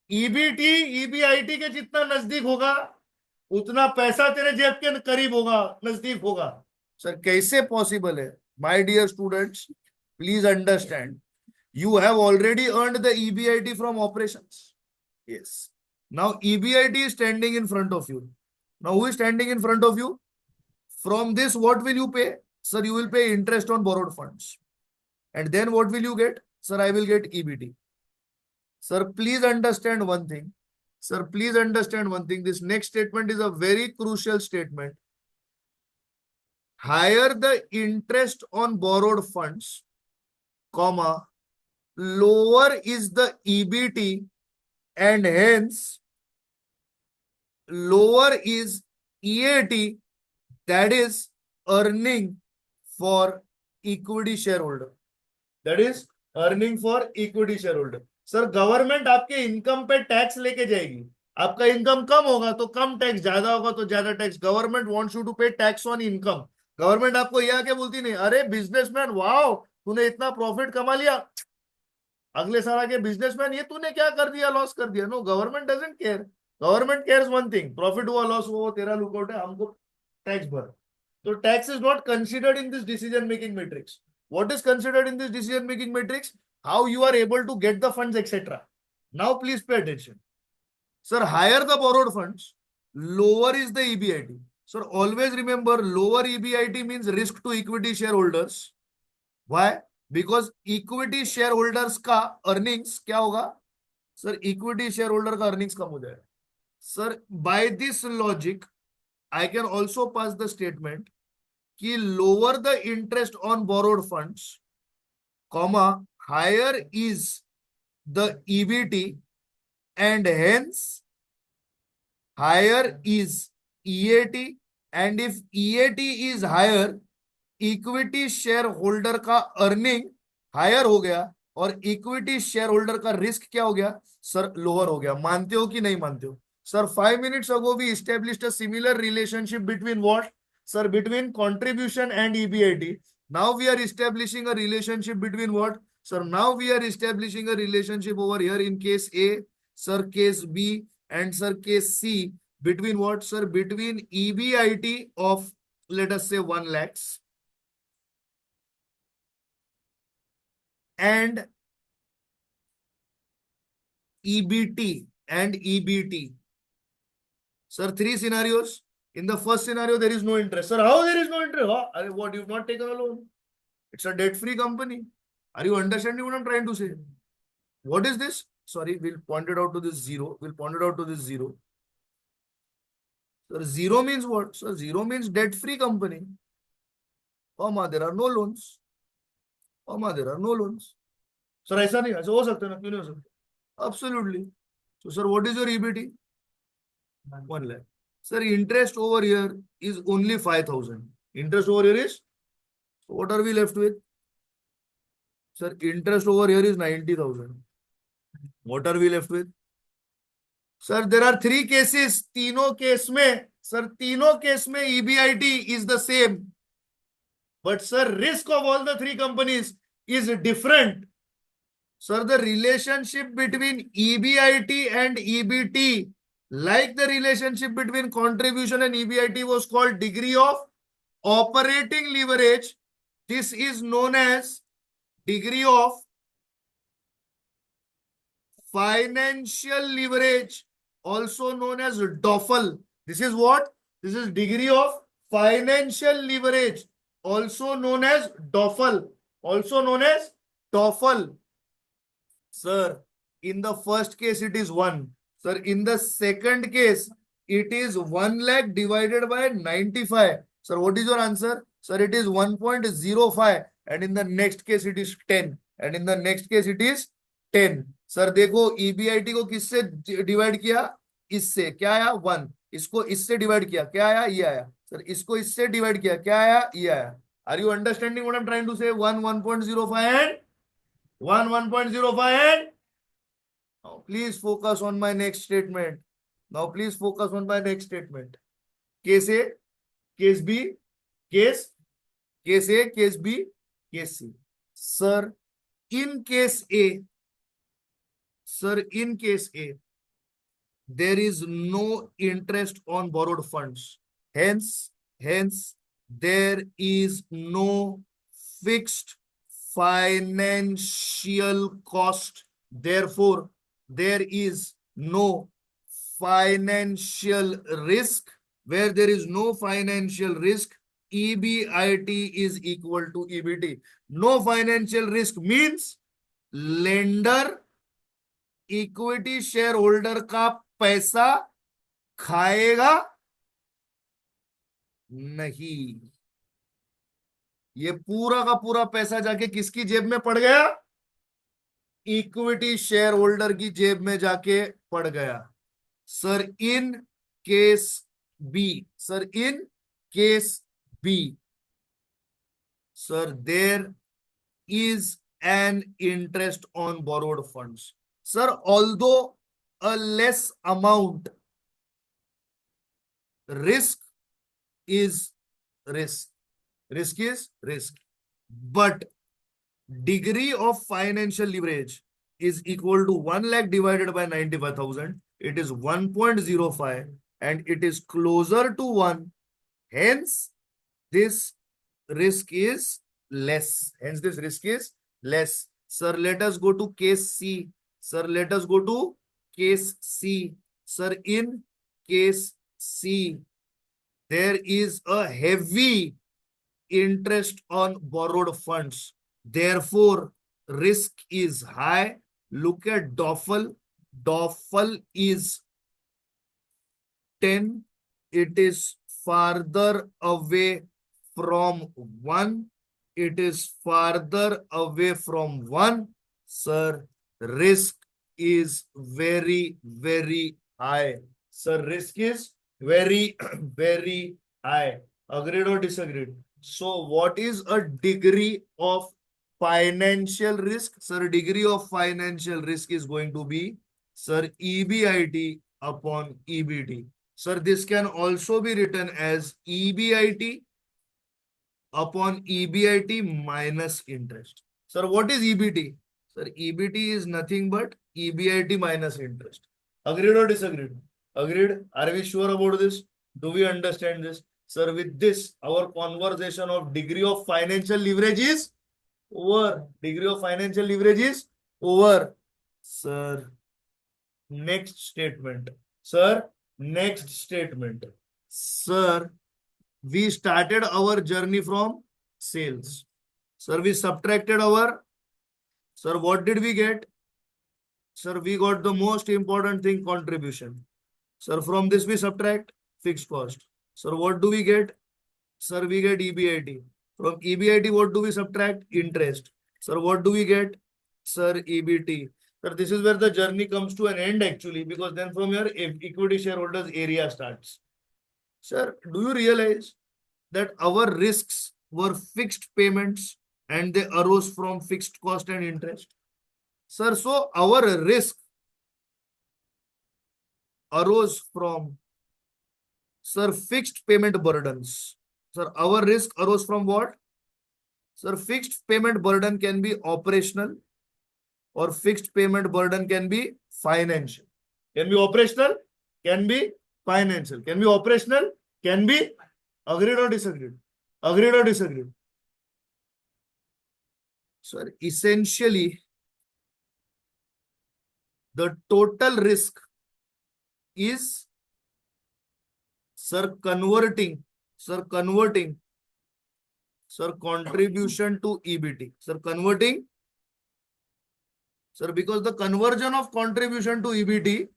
ईबीटी ईबीआईटी के जितना नजदीक होगा, उतना पैसा तेरे जेब के करीब होगा, नजदीक होगा। सर कैसे पॉसिबल है? My dear students, please understand, you have already earned the EBIT from operations. Yes. Now EBIT is standing in front of you. Now who is standing in front of you? From this, what will you pay? Sir, you will pay interest on borrowed funds. And then what will you get? Sir, I will get EBT. Sir, please understand one thing. Sir, please understand one thing. This next statement is a very crucial statement. Higher the interest on borrowed funds, comma, lower is the EBT, and hence lower is EAT, that is earning for equity shareholder. That is earning for equity shareholder. Sir government आपके income पे tax लेके जाएगी। आपका income कम होगा तो कम tax, ज्यादा होगा तो ज्यादा tax. Government wants you to pay tax on income. Government आपको यह आके बोलती नहीं, अरे बिजनेसमैन वाओ तूने इतना प्रॉफिट कमा लिया, अगले साल आके बिजनेसमैन ये तूने क्या कर दिया, लॉस कर दिया। No, government doesn't care. Government cares one thing, profit हुआ लॉस हुआ वो तेरा लुकआउट है, हमको टैक्स भर। तो tax is not considered in this decision making matrix. What is considered in this decision making matrix? How you are able to get the funds etcetera. Now please pay attention. Sir higher the borrowed funds, lower is the EBIT. Sir, always remember, lower EBIT means risk to equity shareholders. Why? Because equity share holders का earnings क्या होगा? Sir equity share holder का earnings कम हो जाएगा। Sir by this logic I can also pass the statement कि lower the interest on borrowed funds, comma, higher is the EBT, and hence higher is EAT, and if EAT is higher, equity share holder का earning higher हो गया और equity share holder का risk क्या हो गया? Sir lower हो गया। मानते हो कि नहीं मानते हो? Sir 5 minutes ago we established a similar relationship between what? Sir, between contribution and EBIT. Now we are establishing a relationship between what? Sir, now we are establishing a relationship over here in case A, sir case B, and sir case C, between what? Sir, between EBIT of, let us say, 1 lakhs and EBT. Sir, 3 scenarios. In the first scenario, there is no interest. Sir, how there is no interest? What, you've not taken a loan? It's a debt-free company. Are you understanding what I'm trying to say? What is this? Sorry, we'll point it out to this zero. We'll point it out to this zero. Sir, zero means what? Sir, zero means debt-free company. Comma, there are no loans. Comma, there are no loans. Sir, ऐसा नहीं, ऐसा हो सकता है ना? क्यों नहीं हो सकता? Absolutely. So, sir, what is your EBT? 1 lakh. Sir, interest over here is only 5,000. Interest over here is, so what are we left with? Sir, interest over here is 90,000. What are we left with? Sir, there are 3 cases. तीनों case में, sir, तीनों case में EBIT is the same. But sir, risk of all the 3 companies is different. Sir, the relationship between EBIT and EBT Like the relationship between contribution and EBIT was called degree of operating leverage. This is known as degree of financial leverage, also known as DOFL. This is what? This is degree of financial leverage, also known as DOFL. Also known as TOEFL. Sir, in the first case, it is 1. Sir, in the second case, it is 1 lakh divided by 95. Sir, what is your answer? Sir, it is 1.05. And in the next case, it is 10. And in the next case, it is 10. Sir देखो EBIT को किससे divide किया? इससे, क्या आया? 1. इसको इससे divide किया, क्या आया? ये आया. सर इसको इससे डिवाइड किया, क्या आया? ये आया. Are you understanding what I am trying to say? 1 1.05 and 1 1.05 and now please focus on my next statement. Now please focus on my next statement. Case A, case B, case A, case B, case C. Sir, in case A, there is no interest on borrowed funds. Hence, there is no fixed financial cost. Therefore, there is no financial risk. Where there is no financial risk, EBIT is equal to EBT. No financial risk means lender equity share holder का पैसा खाएगा नहीं. ये पूरा का पूरा पैसा जाके किसकी जेब में पड़ गया? इक्विटी शेयर होल्डर की जेब में जाके पड़ गया. Sir in case B, sir in case B, sir there is an interest on borrowed funds. Sir, although a less amount, risk is risk. Risk is risk. But degree of financial leverage is equal to 1 lakh divided by 95,000. It is 1.05 and it is closer to 1. Hence, this risk is less. Hence, this risk is less. Sir, let us go to case C. Sir, let us go to case C. Sir, in case C, there is a heavy interest on borrowed funds. Therefore, risk is high. Look at DOFL. DOFL is 10. It is farther away from 1. It is farther away from 1. Sir, risk is very, very high. Sir, risk is very, very high. Agreed or disagreed? So, what is a degree of financial risk? Sir, degree of financial risk is going to be, sir, EBIT upon EBT. Sir, this can also be written as EBIT upon EBIT minus interest. Sir, what is EBT? Sir, EBT is nothing but EBIT minus interest. Agreed or disagreed? Agreed. Are we sure about this? Do we understand this? Sir, with this, our conversation of degree of financial leverage is over. Degree of financial leverage is over. Sir, next statement. Sir, next statement. Sir, we started our journey from sales. Sir, we subtracted our, sir, what did we get? Sir, we got the most important thing, contribution. Sir, from this we subtract fixed cost. Sir, what do we get? Sir, we get EBIT. From EBIT, what do we subtract? Interest. Sir, what do we get? Sir, EBT. Sir, this is where the journey comes to an end actually, because then from here, equity shareholders area starts. Sir, do you realize that our risks were fixed payments and they arose from fixed cost and interest? Sir, so our risk arose from, sir, fixed payment burdens. Sir, our risk arose from what? Sir, fixed payment burden can be operational or fixed payment burden can be financial. Can be operational, can be financial, can be operational, can be agreed or disagreed. Agreed or disagreed? Sir, essentially, the total risk is, sir, converting, sir, contribution to EBT. Sir, converting, sir, because the conversion of contribution to EBT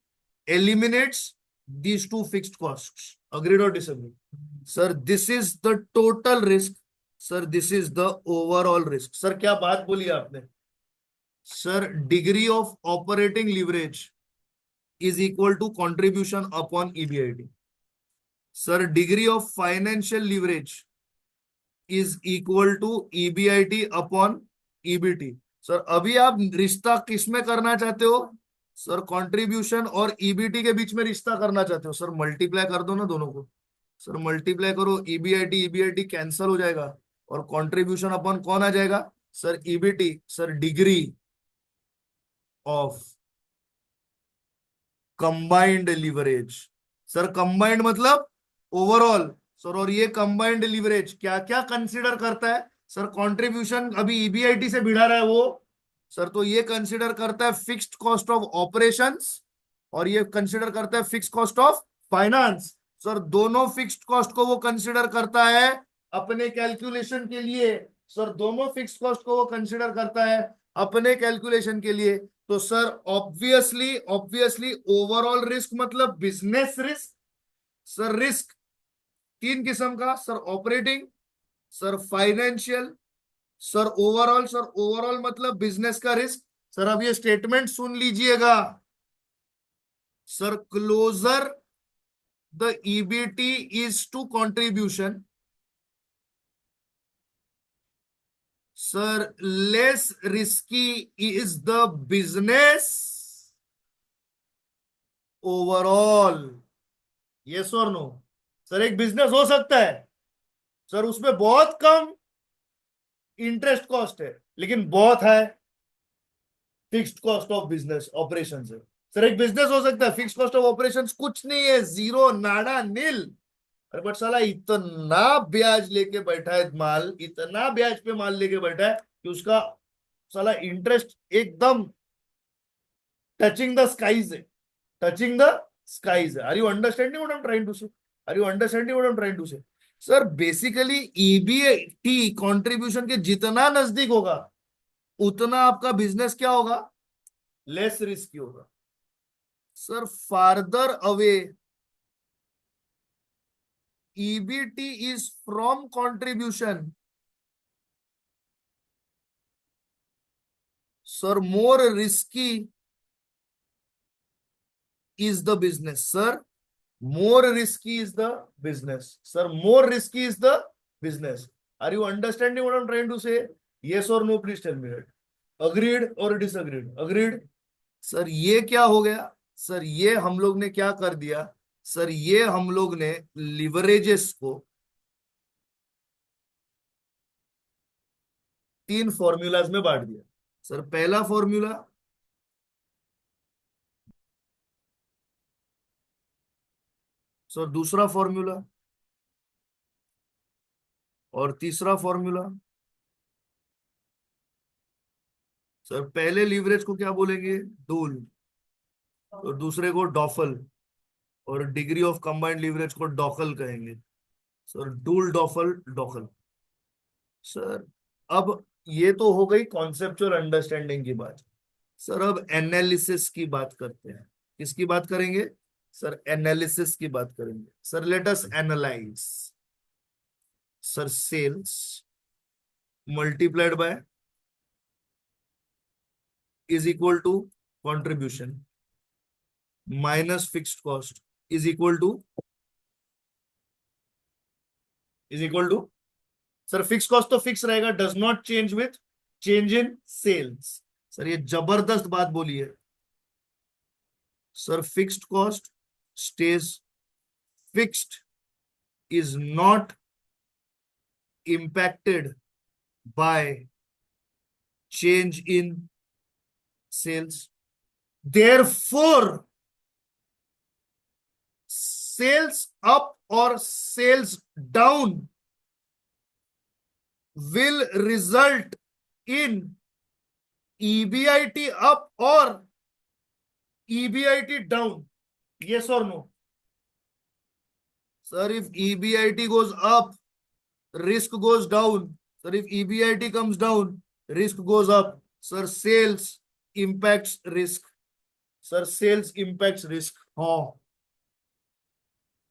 eliminates these two fixed costs. Agreed or disagreed? Sir, this is the total risk. Sir, this is the overall risk. Sir, क्या बात बोली आपने? Sir, degree of operating leverage is equal to contribution upon EBIT. Sir, degree of financial leverage is equal to EBIT upon EBT. Sir अभी आप रिश्ता किस में करना चाहते हो? सर कंट्रीब्यूशन और ईबीटी के बीच में रिश्ता करना चाहते हो? सर मल्टीप्लाई कर दो ना दोनों को. सर मल्टीप्लाई करो, ईबीआईटी ईबीआईटी कैंसिल हो जाएगा और कंट्रीब्यूशन अपॉन कौन आ जाएगा? Sir EBT. Sir degree of combined leverage. Sir combined मतलब ओवरऑल. सर और ये कंबाइंड लीवरेज क्या क्या कंसीडर करता है? सर कंट्रीब्यूशन अभी ईबीआईटी से भिड़ा रहा है वो. सर तो ये कंसीडर करता है फिक्स्ड कॉस्ट ऑफ ऑपरेशंस और ये कंसीडर करता है fixed cost of finance. Sir दोनों फिक्स्ड कॉस्ट को वो कंसीडर करता है अपने कैलकुलेशन के लिए. सर दोनों फिक्स्ड कॉस्ट को वो कंसीडर करता है अपने कैलकुलेशन के लिए. तो सर ऑब्वियसली ओवरऑल रिस्क मतलब बिजनेस रिस्क. सर रिस्क तीन किस्म का. Sir operating, sir financial, sir overall. Sir overall मतलब बिजनेस का रिस्क. सर अब ये स्टेटमेंट सुन लीजिएगा. Sir closer the EBT is to contribution, sir less risky is the business overall. Yes और नो? सर एक बिजनेस हो सकता है सर उसमें बहुत कम इंटरेस्ट कॉस्ट है लेकिन बहुत है fixed cost of business operation है. सर एक बिजनेस हो सकता है फिक्स्ड कॉस्ट ऑफ ऑपरेशन कुछ नहीं है, जीरो, नाडा, नील. अरे बट साला इतना ब्याज लेके बैठा है माल, इतना ब्याज पे माल लेके बैठा है कि उसका साला इंटरेस्ट एकदम टचिंग द स्काईज है. टचिंग द स्काईज है. Are you understanding what I am trying to say? Are you understanding what I am trying to say? Sir basically EBT contribution के जितना नजदीक होगा उतना आपका बिजनेस क्या होगा? लेस रिस्की होगा. Sir farther away EBT is from contribution, sir more risky is the business. Sir more risky is the business. Sir more risky is the business. Are you understanding what I'm trying to say? Yes or no? Please tell me that. Agreed or disagreed? Agreed. Sir ये क्या हो गया? Sir ये हम लोग ने क्या कर दिया? सर ये हम लोग ने लिवरेजेस को तीन फॉर्मूलाज में बांट दिया. सर पहला फॉर्मूला, सर दूसरा फॉर्मूला और तीसरा फॉर्मूला. सर पहले लीवरेज को क्या बोलेंगे? डूल. और दूसरे को डॉफल. और डिग्री ऑफ कंबाइंड लीवरेज को डॉकल कहेंगे. सर डूल, डॉफल, डॉकल. सर अब ये तो हो गई कॉन्सेप्चुअल अंडरस्टैंडिंग की बात. सर अब एनालिसिस की बात करते हैं. किसकी बात करेंगे? सर एनालिसिस की बात करेंगे. Sir let us analyze. Sir sales multiplied by is equal to contribution minus fixed cost is equal to sir fix cost तो फिक्स रहेगा, does not change with change in sales. Sir ये जबरदस्त बात बोली है. Sir fixed cost stays fixed, is not impacted by change in sales. Therefore, sales up or sales down will result in EBIT up or EBIT down? Yes or no? Sir, if EBIT goes up, risk goes down. Sir, if EBIT comes down, risk goes up. Sir, sales impacts risk. Sir, sales impacts risk. Oh.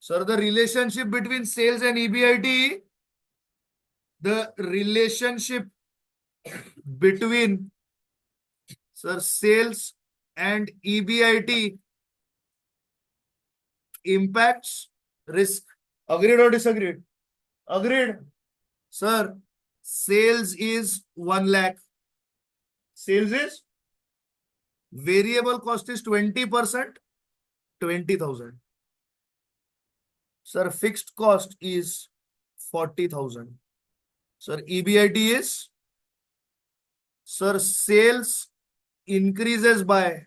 Sir, the relationship between sales and EBIT, the relationship between, sir, sales and EBIT impacts risk. Agreed or disagreed? Agreed. Sir, sales is 1 lakh. Sales is, variable cost is 20%, 20,000. Sir, fixed cost is 40,000. Sir, EBIT is, sir, sales increases by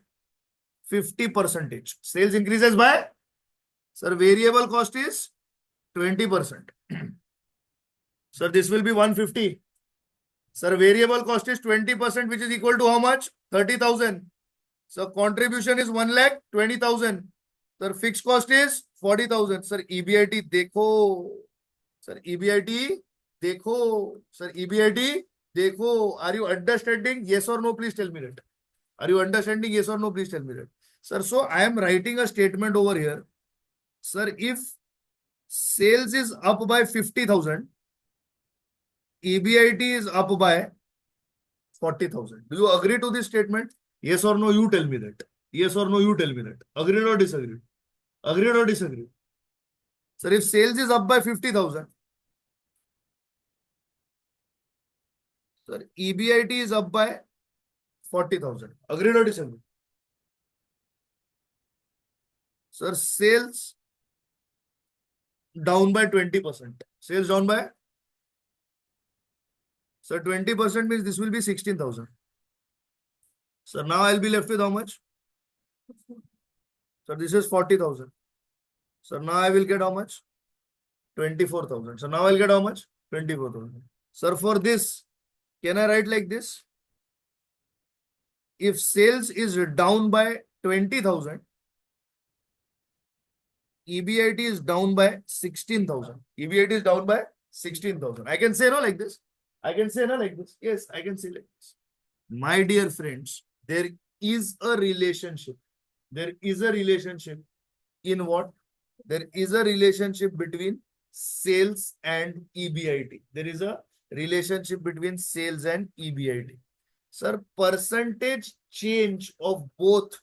50%. Sales increases by, sir, variable cost is 20%. Sir, this will be 150. Sir, variable cost is 20%, which is equal to how much? 30,000. So contribution is 1 lakh 20,000. Sir, fixed cost is 40,000. Sir, EBIT देखो. Sir, EBIT देखो. Sir, EBIT देखो. Are you understanding? Yes or no? Please tell me that. Are you understanding? Yes or no? Please tell me that. Sir, so I am writing a statement over here. Sir, if sales is up by 50,000, EBIT is up by 40,000. Do you agree to this statement? Yes or no? You tell me that. Yes or no? You tell me that. Agreed or disagreed? Agreed or disagreed? Sir, if sales is up by 50,000, sir, EBIT is up by 40,000. Agreed or disagreed? Sir, sales down by 20%. Sales down by, sir, 20% means this will be 16,000. Sir, now I'll be left with how much? Sir, this is 40,000. Sir, now I will get how much? 24,000. So now I'll get how much? 24,000. Sir, for this, can I write like this? If sales is down by 20,000, EBIT is down by 16,000. EBIT is down by 16,000. I can say no like this. I can say no like this. Yes, I can say like this. My dear friends, there is a relationship. There is a relationship in what? There is a relationship between sales and EBIT. There is a relationship between sales and EBIT. Sir, percentage change of both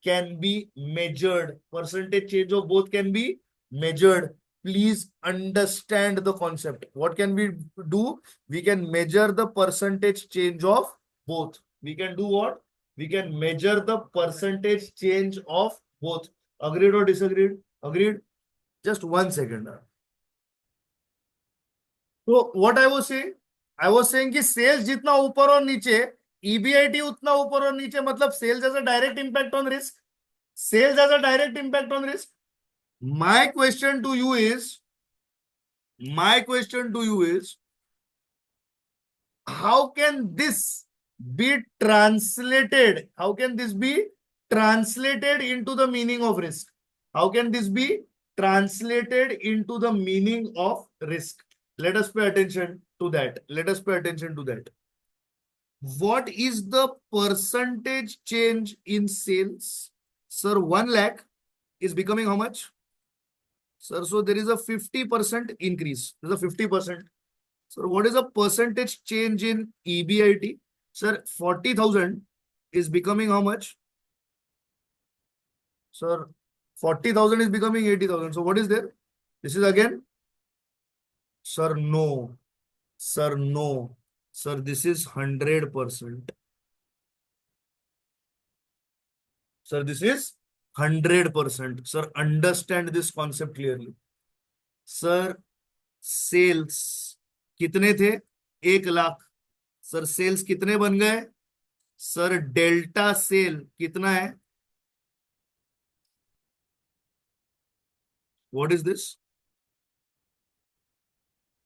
can be measured. Percentage change of both can be measured. Please understand the concept. What can we do? We can measure the percentage change of both. We can do what? We can measure the percentage change of both. Agreed or disagreed? Agreed? Just 1 second. So what I was saying कि sales जितना ऊपर और नीचे, EBIT उतना ऊपर और नीचे, मतलब sales has a direct impact on risk. Sales has a direct impact on risk. My question to you is, how can this be translated? How can this be translated into the meaning of risk? How can this be translated into the meaning of risk? Let us pay attention to that. Let us pay attention to that. What is the percentage change in sales? Sir, 1 lakh is becoming how much? Sir, so there is a 50% increase. There is a 50%. Sir, what is the percentage change in EBIT? Sir, 40,000 is becoming how much? Sir, 40,000 is becoming 80,000. So what is there? This is again? Sir, no. Sir, no. Sir, this is 100%. Sir, this is 100%. Sir, understand this concept clearly. Sir, sales कितने थे? 1 lakh. Sir, sales कितने बन गए? Sir, delta cell कितना है? What is this?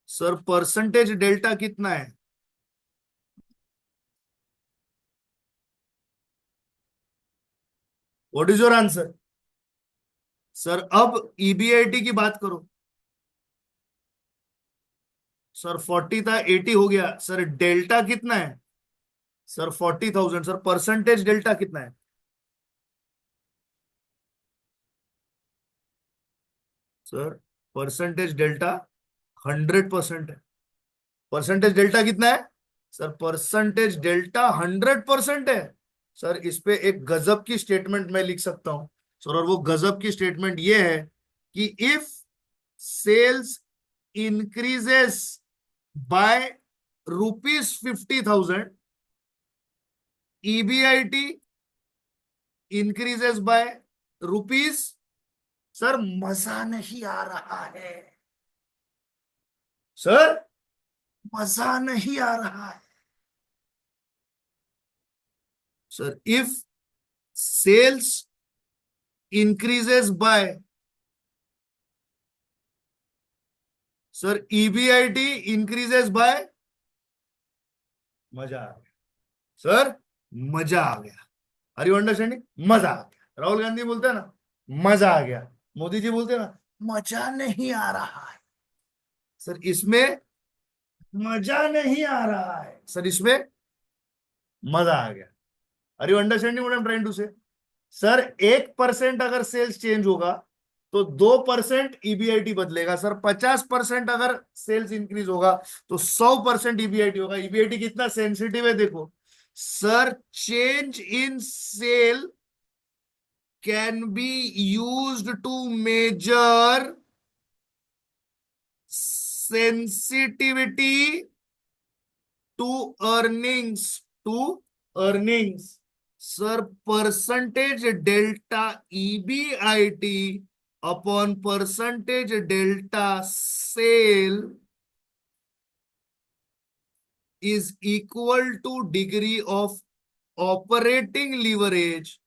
Sir percentage delta कितना है? What is your answer? Sir अब ईबीआईटी की बात करो। सर 40 था, 80 हो गया। सर डेल्टा कितना है? सर 40,000। सर परसेंटेज डेल्टा कितना है? सर परसेंटेज डेल्टा 100% है। परसेंटेज डेल्टा कितना है? सर परसेंटेज डेल्टा 100% है। सर इस पे एक गजब की स्टेटमेंट मैं लिख सकता हूं सर, और वो गजब की स्टेटमेंट ये है कि if sales increases by ₹50,000, EBIT increases by rupees. Sir मजा नहीं आ रहा है। सर मजा नहीं आ रहा है। Sir if sales increases by, sir EBIT increases by, मजा आ गया। सर मजा आ गया। Are you understanding? मजा आ गया। राहुल गांधी बोलते हैं ना मजा आ गया, मोदी जी बोलते हैं ना मजा नहीं आ रहा है। सर इसमें मजा नहीं आ रहा है, सर इसमें मजा आ गया। Are you understanding what I am trying to say? Sir 1% अगर सेल्स चेंज होगा तो 2% ईबीआईटी बदलेगा। सर 50% अगर सेल्स इंक्रीज होगा तो 100% ईबीआईटी होगा। ईबीआईटी कितना सेंसिटिव है देखो। Sir change in sale can be used to measure sensitivity to earnings, to earnings. Sir percentage delta EBIT upon percentage delta sale is equal to degree of operating leverage.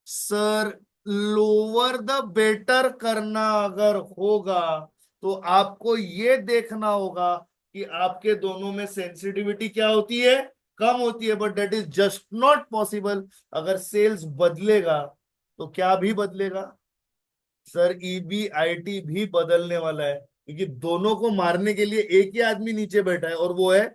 Sir lower the better करना अगर होगा तो आपको ये देखना होगा कि आपके दोनों में सेंसिटिविटी क्या होती है, कम होती है। But that is just not possible. अगर सेल्स बदलेगा तो क्या भी बदलेगा? सर ईबीआईटी भी बदलने वाला है, क्योंकि दोनों को मारने के लिए एक ही आदमी नीचे बैठा है और वो है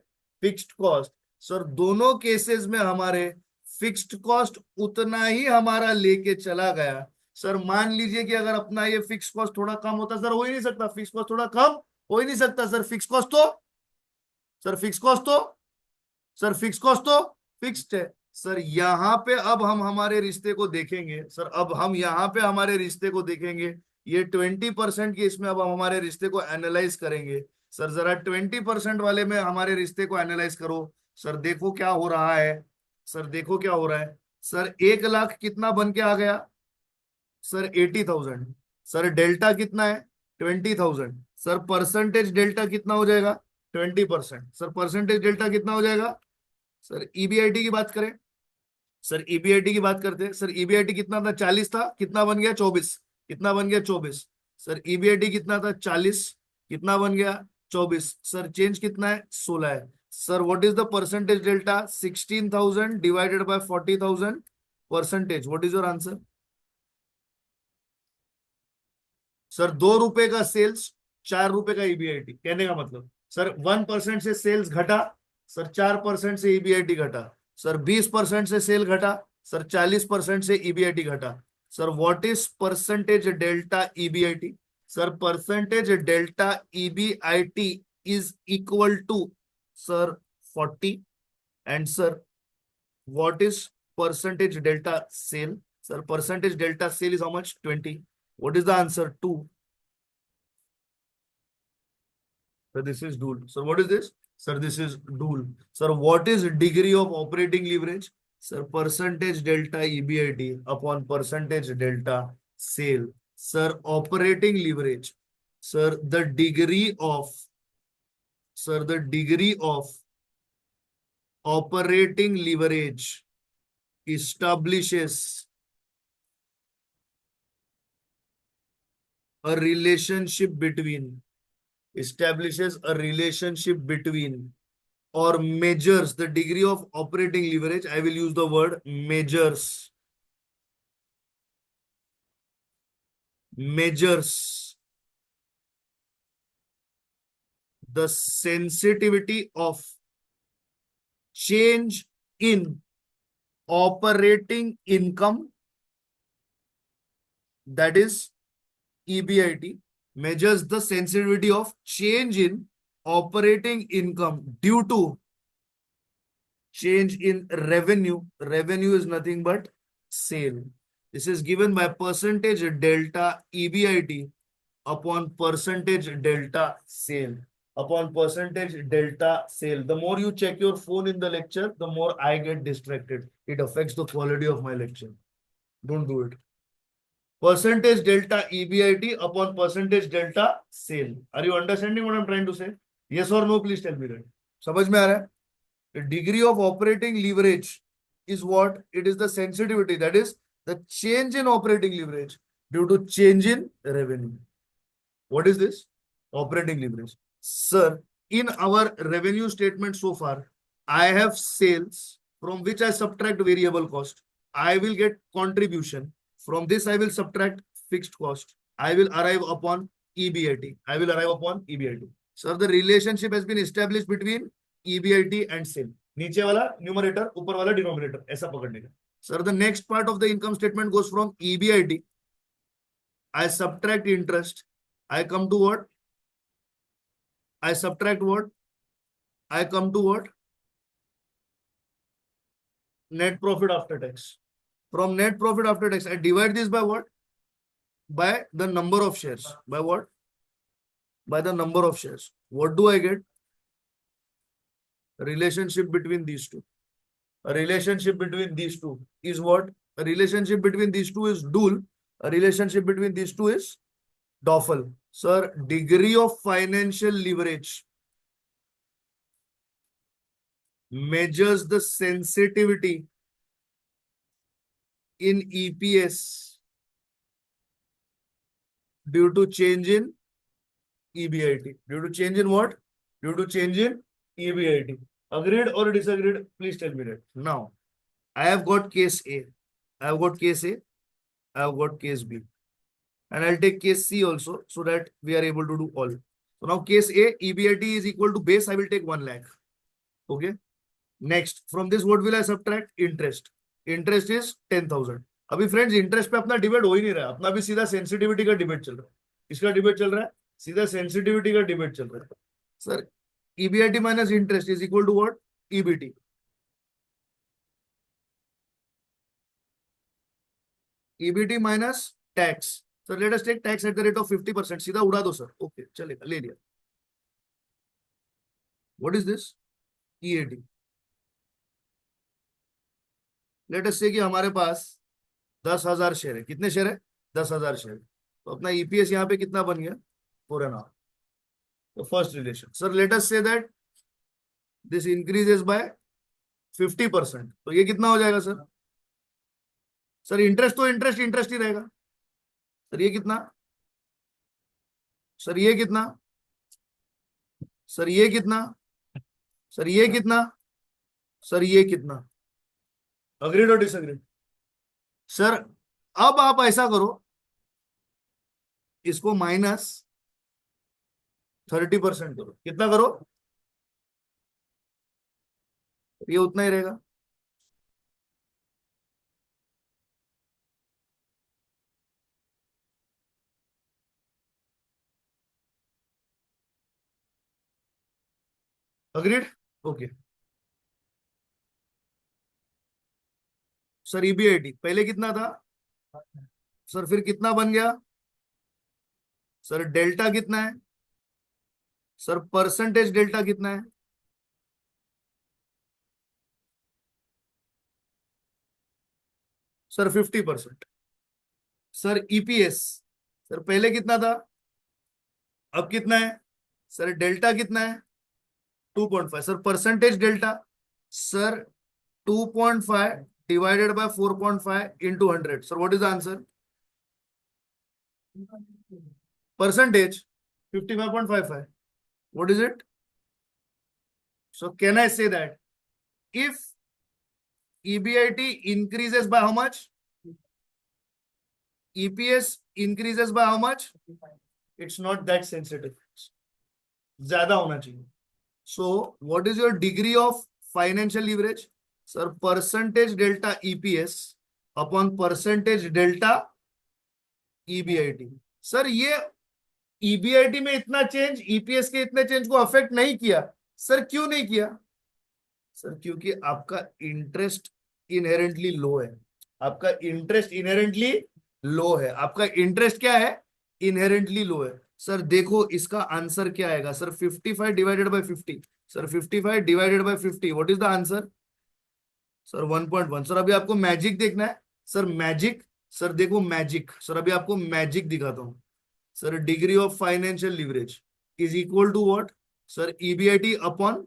फिक्स्ड कॉस्ट। सर दोनों केसेस में हमारे फिक्स्ड कॉस्ट उतना ही हमारा लेके चला गया। सर मान लीजिए कि अगर अपना ये फिक्स कॉस्ट थोड़ा कम होता, सर हो ही नहीं सकता। फिक्स कॉस्ट थोड़ा कम हो ही नहीं सकता। सर फिक्स कॉस्ट तो, सर फिक्स कॉस्ट तो, सर फिक्स कॉस्ट तो फिक्स्ड है। सर यहाँ पे अब हम हमारे रिश्ते को देखेंगे। सर अब हम यहाँ पे हमारे रिश्ते को देखेंगे। ये 20% की, इसमें अब हम हमारे रिश्ते को एनालाइज करेंगे। सर जरा 20% वाले में हमारे रिश्ते को एनालाइज करो। सर देखो क्या हो रहा है। सर देखो क्या हो रहा है। सर 1 लाख कितना बन के आ गया? सर 80,000। सर डेल्टा कितना है? 20,000। सर परसेंटेज डेल्टा कितना हो जाएगा? 20%। सर परसेंटेज डेल्टा कितना हो जाएगा? सर ईबीआईटी की बात करें। सर ईबीआईटी की बात करते हैं। सर ईबीआईटी कितना था? 40 था, कितना बन गया? 24। कितना बन गया? 24। सर ईबीआईटी कितना था? 40, कितना बन गया? 24। सर चेंज कितना है? 16 है। Sir what is the percentage delta? 16,000 divided by 40,000 percentage. What is your answer? Sir 2 रुपए का सेल्स, 4 रुपए का ईबीआईटी। कहने का मतलब सर 1% से सेल्स घटा, सर 4% से ईबीआईटी घटा। सर 20% से सेल घटा, सर 40% से ईबीआईटी घटा। Sir what is percentage delta EBIT? Sir percentage delta EBIT is equal to sir 40। And sir what is percentage delta sale? Sir percentage delta sale is how much? 20। What is the answer? 2। So this is Joule. Sir, what is this? Sir, this is Joule. Sir, what is degree of operating leverage? Sir, percentage delta EBIT upon percentage delta sale. Sir, operating leverage. Sir, the degree of operating leverage establishes a relationship between, establishes a relationship between or measures the degree of operating leverage. I will use the word measures the sensitivity of change in operating income, that is EBIT, measures the sensitivity of change in operating income due to change in revenue. Revenue is nothing but sale. This is given by percentage delta EBIT upon percentage delta sale. Upon percentage delta sale. The more you check your phone in the lecture, the more I get distracted. It affects the quality of my lecture. Don't do it. Percentage delta EBIT upon percentage delta sale. Are you understanding what I'm trying to say? Yes or no? Please tell me that. समझ में आ रहा है? The degree of operating leverage is what? It is the sensitivity. That is the change in operating leverage due to change in revenue. What is this? Operating leverage. Sir, in our revenue statement so far, I have sales from which I subtract variable cost. I will get contribution. From this, I will subtract fixed cost. I will arrive upon EBIT. I will arrive upon EBIT. Sir, the relationship has been established between EBIT and sale. नीचे वाला numerator, ऊपर वाला denominator, ऐसा पकड़ने का. Sir, the next part of the income statement goes from EBIT. I subtract interest. I come to what? I subtract what? I come to what? Net profit after tax. From net profit after tax, I divide this by what? By the number of shares. By what? By the number of shares. What do I get? A relationship between these two. A relationship between these two is what? A relationship between these two is Dual. A relationship between these two is Doffel. Sir, degree of financial leverage measures the sensitivity in EPS due to change in EBIT. Due to change in what? Due to change in EBIT. Agreed or disagreed? Please tell me that. Now, I have got case A. I have got case A. I have got case B. And I'll take case C also so that we are able to do all. So now case A, EBIT is equal to base. I will take 1 lakh. Okay. Next, from this, what will I subtract? Interest. Interest is 10,000. अभी friends interest पे अपना debate हो ही नहीं रहा है, अपना भी सीधा सेंसिटिविटी का डिबेट चल रहा है. इसका डिबेट चल रहा है, सीधा सेंसिटिविटी का डिबेट चल रहा है. Sir, EBIT minus interest is equal to what? EBT. EBT minus tax. So let us take tax at the rate of 50%. सीधा उड़ा दो सर. Okay, चलेगा, ले लिया. What is this? EAT. Let us say कि हमारे पास 10,000 शेयर है. कितने शेयर है? 10,000 शेयर. तो अपना EPS यहाँ पे कितना बन गया? 4.5. तो first relation. Sir, let us say that this increases by 50%. तो ये कितना हो जाएगा सर? सर, इंटरेस्ट तो इंटरेस्ट ही रहेगा. सर, ये कितना? सर, ये कितना? सर, ये कितना? सर, ये कितना? सर, ये कितना? अग्रीड और डिसअग्रीड? सर, अब आप ऐसा करो, इसको -30% करो. कितना करो? ये उतना ही रहेगा. अग्रीड? ओके. सर, EBIT पहले कितना था? सर, फिर कितना बन गया? सर, डेल्टा कितना है? सर, परसेंटेज डेल्टा कितना है? सर, 50%. सर, EPS सर पहले कितना था, अब कितना है? सर, डेल्टा कितना है? 2.5. Sir, percentage delta? Sir, 2.5 divided by 4.5 into 100. Sir, what is the answer? percentage 55.55. What is it? So can I say that if EBIT increases by how much? EPS increases by how much? It's not that sensitive. ज्यादा होना चाहिए. So what is your degree of financial leverage? Sir, percentage delta EPS upon percentage delta EBIT. Sir ये EBIT में इतना change EPS के इतने change को affect नहीं किया. सर क्यों नहीं किया? सर क्योंकि आपका इंटरेस्ट इनहेरेंटली लो है. आपका इंटरेस्ट इनहेरेंटली लो है. आपका इंटरेस्ट क्या है? इनहेरेंटली लो है. सर देखो इसका आंसर क्या आएगा. Sir 55 divided by 50. Sir 55 divided by 50, what is the answer? Sir 1.1. Sir अभी आपको मैजिक देखना है. Sir magic. सर देखो मैजिक. सर अभी आपको मैजिक दिखाता हूं. Sir degree of financial leverage is equal to what? Sir EBIT upon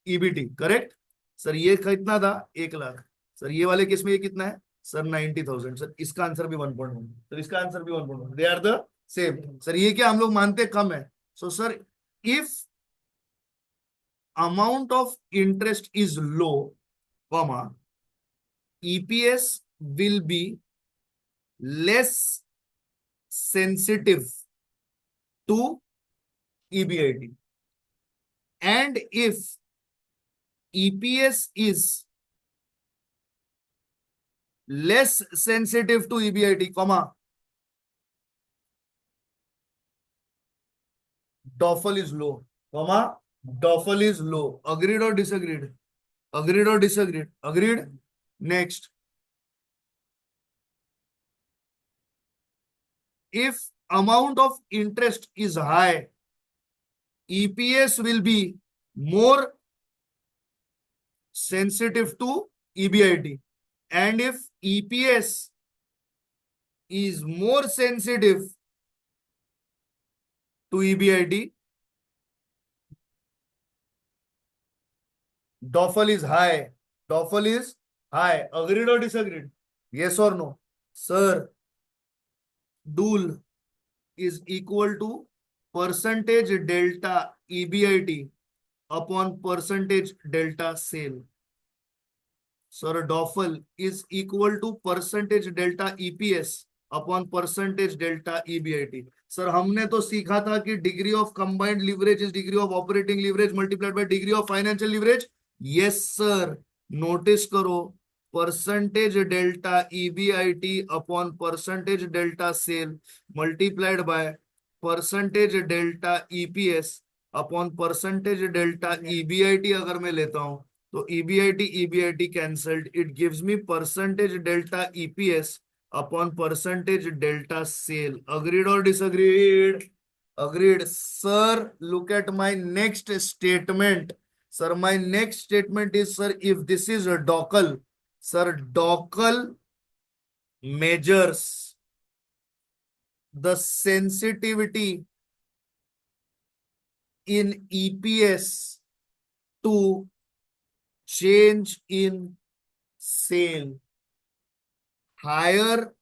EBT. Correct. Sir ये कितना था? 1 लाख. सर ये वाले केस में ये कितना है? सर 90,000. सर इसका आंसर भी 1.1. सर इसका आंसर भी 1.1. They are the same. Sir ये क्या हम लोग मानते कम है. So sir if amount of interest is low, comma, EPS will be less sensitive to EBIT, and if EPS is less sensitive to EBIT, comma, DOFL is low, comma, DOFL is low. Agreed or disagreed? Agreed or disagreed? Agreed. Next, if amount of interest is high, EPS will be more sensitive to EBIT, and if EPS is more sensitive to EBIT, DOFL is high. DOFL is high. Agreed or disagreed? Yes or no? Sir, DOOL is equal to percentage delta EBIT upon percentage delta sale. Sir, DOFL is equal to percentage delta EPS upon percentage delta EBIT. Sir हमने तो सीखा था कि degree of combined leverage is degree of operating leverage multiplied by degree of financial leverage. Yes sir. Notice करो, percentage delta EBIT upon percentage delta sale multiplied by percentage delta EPS upon percentage delta EBIT अगर मैं लेता हूं तो EBIT cancelled. It gives me percentage delta EPS upon percentage delta sale. Agreed or disagreed? Agreed. Sir, look at my next statement. Sir, my next statement is, sir, if this is a DOCL, sir, DOCL measures the sensitivity in EPS to change in sale. Higher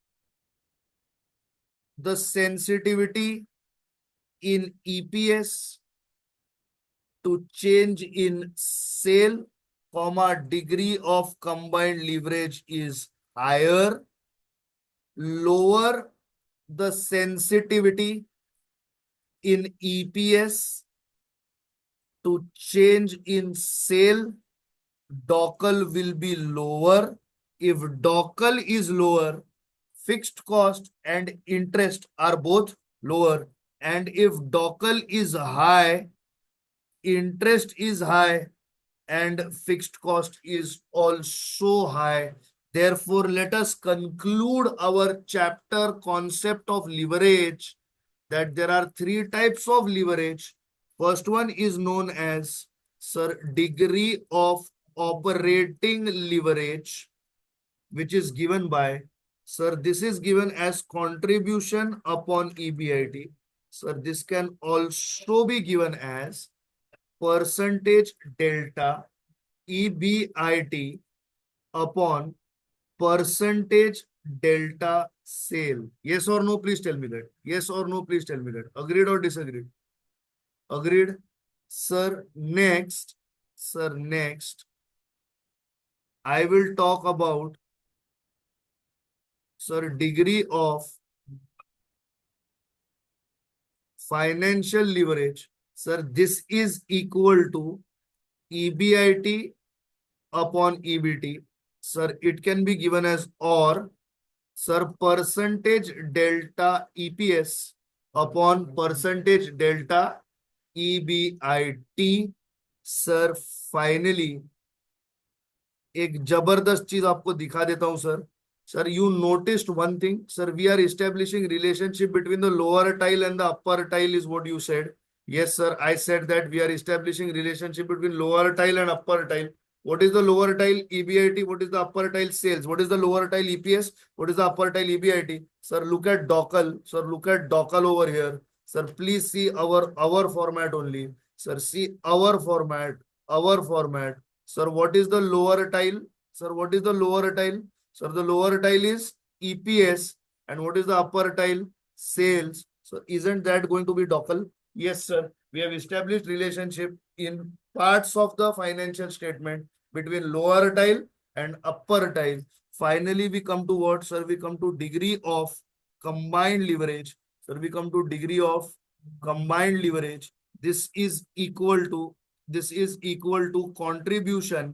the sensitivity in EPS to change in sale, comma, degree of combined leverage is higher, lower the sensitivity in EPS to change in sale, DOCL will be lower. If DOCL is lower, fixed cost and interest are both lower. And if DOCL is high, interest is high and fixed cost is also high. Therefore, let us conclude our chapter concept of leverage that there are 3 types of leverage. First one is known as, sir, degree of operating leverage, which is given by, sir, this is given as contribution upon EBIT. Sir, this can also be given as percentage delta EBIT upon percentage delta sale. Yes or no? Please tell me that. Yes or no? Please tell me that. Agreed or disagreed? Agreed. Sir, next, I will talk about, sir, degree of financial leverage. Sir, this is equal to EBIT upon EBT. Sir, it can be given as or, sir, percentage delta EPS upon percentage delta EBIT. Sir finally एक जबरदस्त चीज आपको दिखा देता हूं sir. Sir, you noticed one thing, sir. We are establishing relationship between the lower tile and the upper tile is what you said. Yes, sir. I said that we are establishing relationship between lower tile and upper tile. What is the lower tile? EBIT. What is the upper tile? Sales. What is the lower tile? EPS. What is the upper tile? EBIT. Sir, look at Dockal. Sir, look at Dockal over here. Sir, please see our format only. Sir, see our format. Our format. Sir, what is the lower tile? Sir, what is the lower tile? Sir, the lower tile is EPS. And what is the upper tile? Sales. So isn't that going to be Dockal? Yes, sir. We have established relationship in parts of the financial statement between lower tile and upper tile. Finally, we come to what, sir? We come to degree of combined leverage. Sir, we come to degree of combined leverage. This is equal to contribution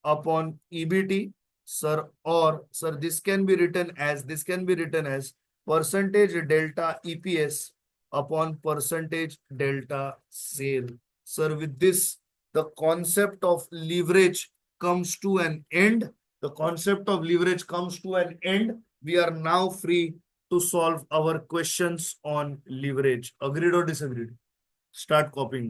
upon EBT, sir, or sir, this can be written as percentage delta EPS upon percentage delta sale. Sir, with this, the concept of leverage comes to an end. The concept of leverage comes to an end. We are now free to solve our questions on leverage. Agreed or disagreed? Start copying.